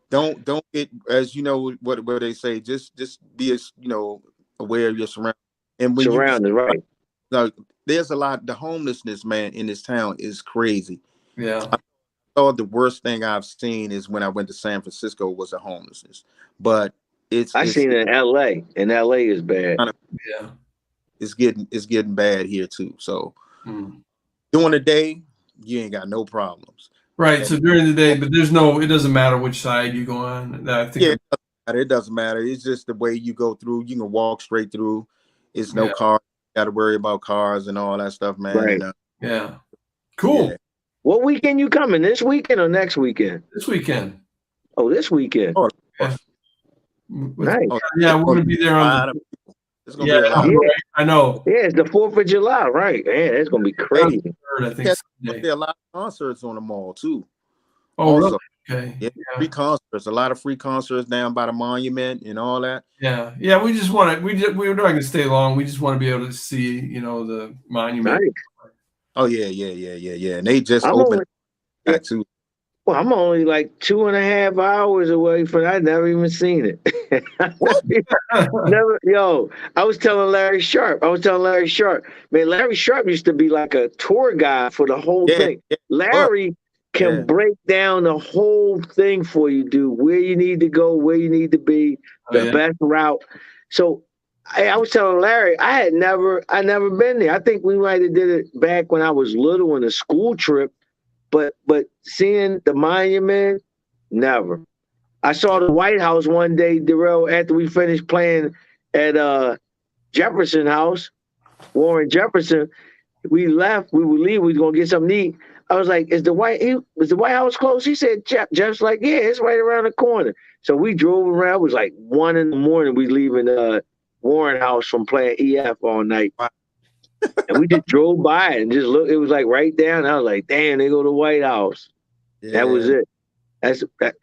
don't get, as you know what they say, just be aware of your surroundings. And when right. Now, there's a lot. The homelessness, man, in this town is crazy. Yeah. I thought the worst thing I've seen is when I went to San Francisco was the homelessness. But I seen it in LA, and LA is bad. Yeah. It's getting bad here too. So during the day, you ain't got no problems. Right. So during the day, but it doesn't matter which side you go on. I think it doesn't matter. It's just the way you go through. You can walk straight through. It's no car. Got to worry about cars and all that stuff, man. Right. Yeah. Cool. Yeah. What weekend you coming? This weekend or next weekend? This weekend. Oh, this weekend. Oh, yeah. Nice. Yeah, we're going to be there on I know. Yeah, it's the 4th of July, right? Man, it's going to be crazy. I think there are a lot of concerts on the mall, too. Oh, also, really? Okay. Yeah, free concerts. A lot of free concerts down by the monument and all that. Yeah. Yeah, we just want to, we're not going to stay long. We just want to be able to see, the monument. Nice. Oh yeah. And they just I'm opened only, yeah, back too. well, I'm only like 2.5 hours away from. I never even seen it. What? Never, yo. I was telling Larry Sharp. Man, Larry Sharp used to be like a tour guide for the whole Yeah, thing. yeah. But Larry yeah, can break down the whole thing for you, dude. Where you need to go, where you need to be, Oh, the yeah. best route. So I was telling Larry, I never been there. I think we might have did it back when I was little on a school trip, but seeing the monument, never. I saw the White House one day, Dearell, after we finished playing at Jefferson House, Warren Jefferson. We left. We would leave. We was gonna get something to eat. I was like, "Is the White House closed?" He said, "Jeff's like, yeah, it's right around the corner." So we drove around. It was like 1 a.m. We leaving Warren House from playing EF all night, wow. and we just drove by and just looked. It was like right down. I was like, "Damn, they go to White House." That was Yeah. it. That's that.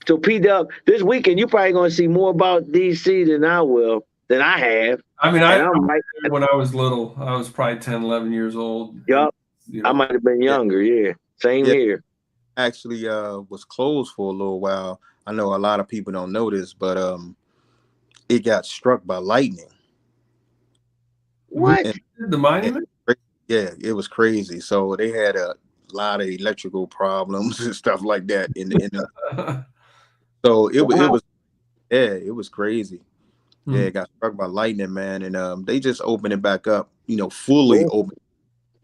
So P Dub, this weekend you probably gonna see more about DC than I have. I mean, And I I'm like, when I was little, I was probably 10, 11 years old. yup, You I know, might have been Yeah. younger. Yeah, same Yeah. here. Actually was closed for a little while. I know a lot of people don't know this, but it got struck by lightning. What? And, the and monument. yeah, it was crazy. So they had a lot of electrical problems and stuff like that so it Wow. was it was crazy. Yeah, Hmm. it got struck by lightning, man, and they just opened it back up, fully Cool. open.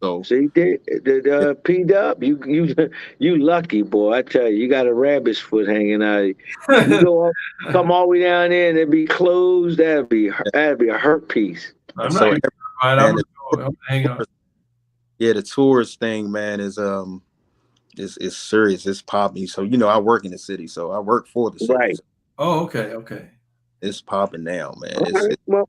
So See, the P Dub, you lucky boy. I tell you, you got a rabbit's foot hanging out of you. You come all the way down there and it be closed. That'd be a hurt piece. I'm so not. Right, man, I'm hang on. the tourist thing, man, is serious. It's popping. So I work in the city, so I work for the city. Right. So Oh, okay. it's popping now, man. All right. It's Well,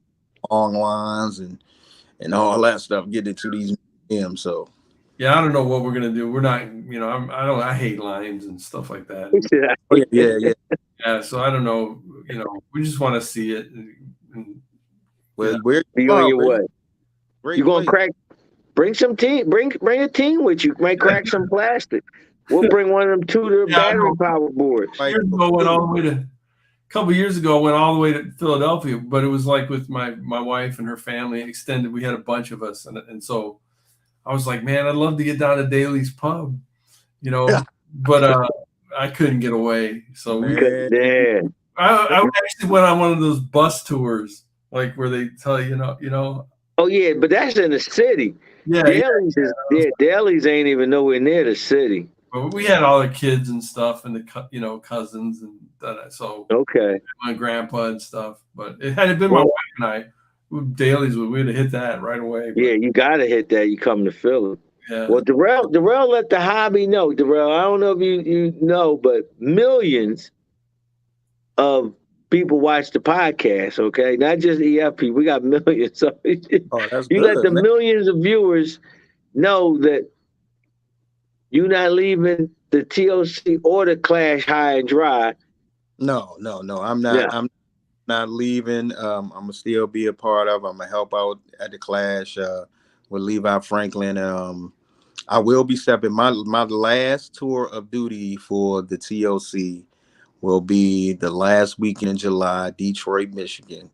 long lines and all that stuff getting to these museums. So Yeah, I don't know what we're gonna do. We're not. I hate lines and stuff like that. oh yeah. Yeah, so I don't know. We just want to see it. And, Well, where be you on are, your way. great You gonna place. crack? Bring some team. Bring a team with you. Might crack some plastic. We'll bring one of them Tudor yeah, I battery know. power boards. Right. Years ago, I went all the way to. A couple years ago, I went all the way to Philadelphia, but it was like with my wife and her family extended. We had a bunch of us, and so I was like, man, I'd love to get down to Daly's Pub, but I couldn't get away. So Man, Yeah. I actually went on one of those bus tours, like where they tell Oh yeah, but that's in the city. yeah. Daly's ain't even nowhere near the city. But we had all the kids and stuff, and the cousins, and so Okay. my grandpa and stuff. But it had been my wife and I, Dailies, we'd have hit that right away. But, Yeah, you gotta hit that. You come to Philly. yeah. Well, Dearell let the hobby know. Dearell, I don't know if you know, but millions of people watch the podcast. Okay, not just EFP. We got millions. So oh, that's you let good, the man. millions of viewers know that you're not leaving the TOC or the Clash high and dry. No, I'm not. Yeah. I'm not leaving. I'm gonna still be a part of. I'm gonna help out at the Clash with Levi Franklin. I will be stepping. My last tour of duty for the TOC will be the last weekend in July, Detroit, Michigan.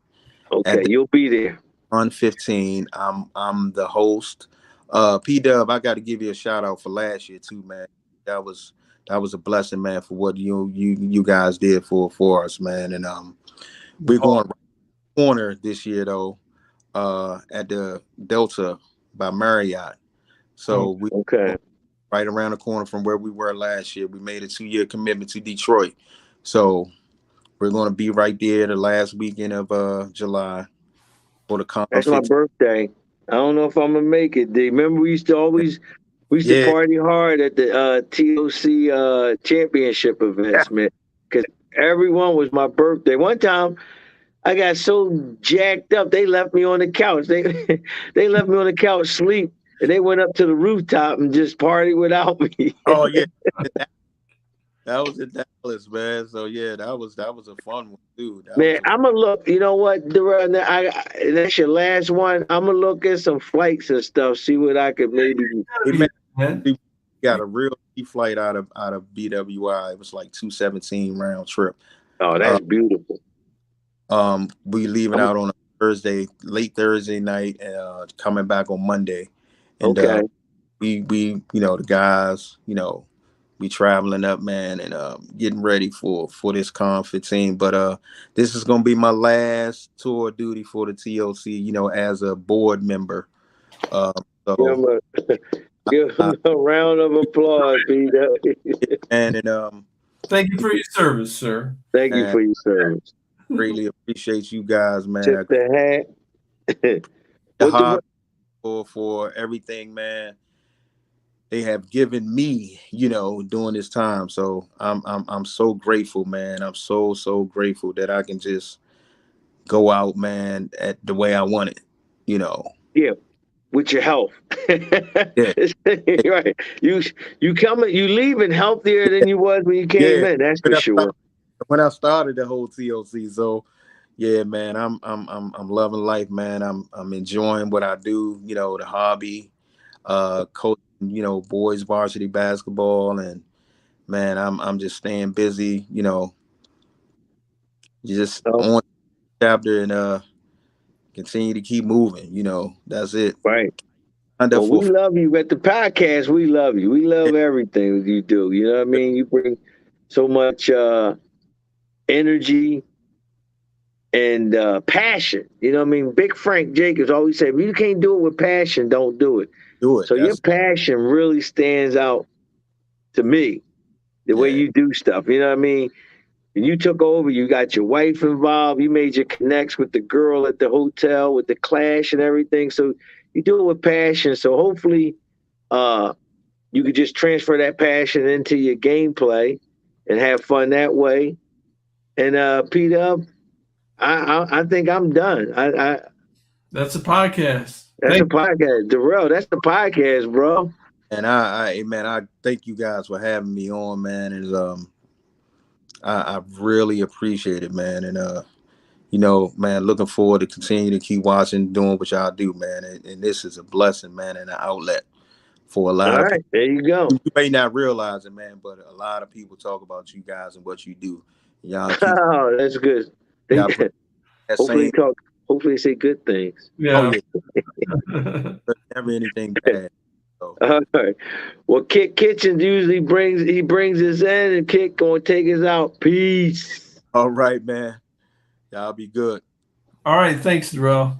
Okay, you'll be there. On 15. I'm the host. P Dub, I got to give you a shout out for last year too, man. That was a blessing, man, for what you guys did for us, man. And we're going right corner this year though, at the Delta by Marriott. So we right around the corner from where we were last year. We made a 2-year commitment to Detroit. So we're going to be right there the last weekend of July for the conference. That's my birthday. I don't know if I'm gonna make it. D. Remember we used to party hard at the TOC championship events, man. Because everyone was my birthday. One time I got so jacked up, they left me on the couch. They they left me on the couch sleep, and they went up to the rooftop and just partied without me. Oh yeah, that was in Dallas Dallas, man. So yeah, that was a fun one, too. Man, I'm gonna look. You know what, Dearell, that's your last one. I'm gonna look at some flights and stuff. See what I could maybe. Hey, man, Man. we got a real cheap flight out of BWI. It was like 217 round trip. Oh, that's beautiful. We leaving out on a Thursday, late Thursday night, coming back on Monday, and Okay. we the guys, we traveling up, man, and getting ready for this Con 15. But this is gonna be my last tour of duty for the TOC, as a board member. So Give him a round of applause, Peter. and Thank you for your service, sir. Thank you for your service. greatly appreciate you guys, man. Tip the hat. The hard for everything, man. They have given me, during this time. So I'm so grateful, man. I'm so grateful that I can just go out, man, at the way I want it, Yeah, with your health. Yeah. Right. You leaving healthier than you was when you came in. That's for sure. When I started the whole TOC, so yeah, man, I'm loving life, man. I'm enjoying what I do, the hobby, coaching, boys varsity basketball, and man, I'm just staying busy, just on chapter and continue to keep moving, that's it. Right. Well, we love you at the podcast. We love you. We love everything you do. You know what I mean? You bring so much energy and passion. You know what I mean? Big Frank Jacobs always said, if you can't do it with passion, don't do it. Do it. So your passion really stands out to me, the way you do stuff. You know what I mean? When you took over, you got your wife involved. You made your connects with the girl at the hotel, with the Clash and everything. So you do it with passion. So hopefully you could just transfer that passion into your gameplay and have fun that way. And Peter, I think I'm done. That's a podcast. That's a podcast. Dearell, that's the podcast, bro. And I thank you guys for having me on, man. And I really appreciate it, man. And man, looking forward to continue to keep watching, doing what y'all do, man. And this is a blessing, man, and an outlet for a lot of people. There you go. You may not realize it, man, but a lot of people talk about you guys and what you do. Y'all keep that's good. Hopefully say good things. Yeah. Never anything bad. So. All right. Well, Kit Kitchens usually brings us in, and Kit gonna take us out. Peace. All right, man. Y'all be good. All right. Thanks, Dearell.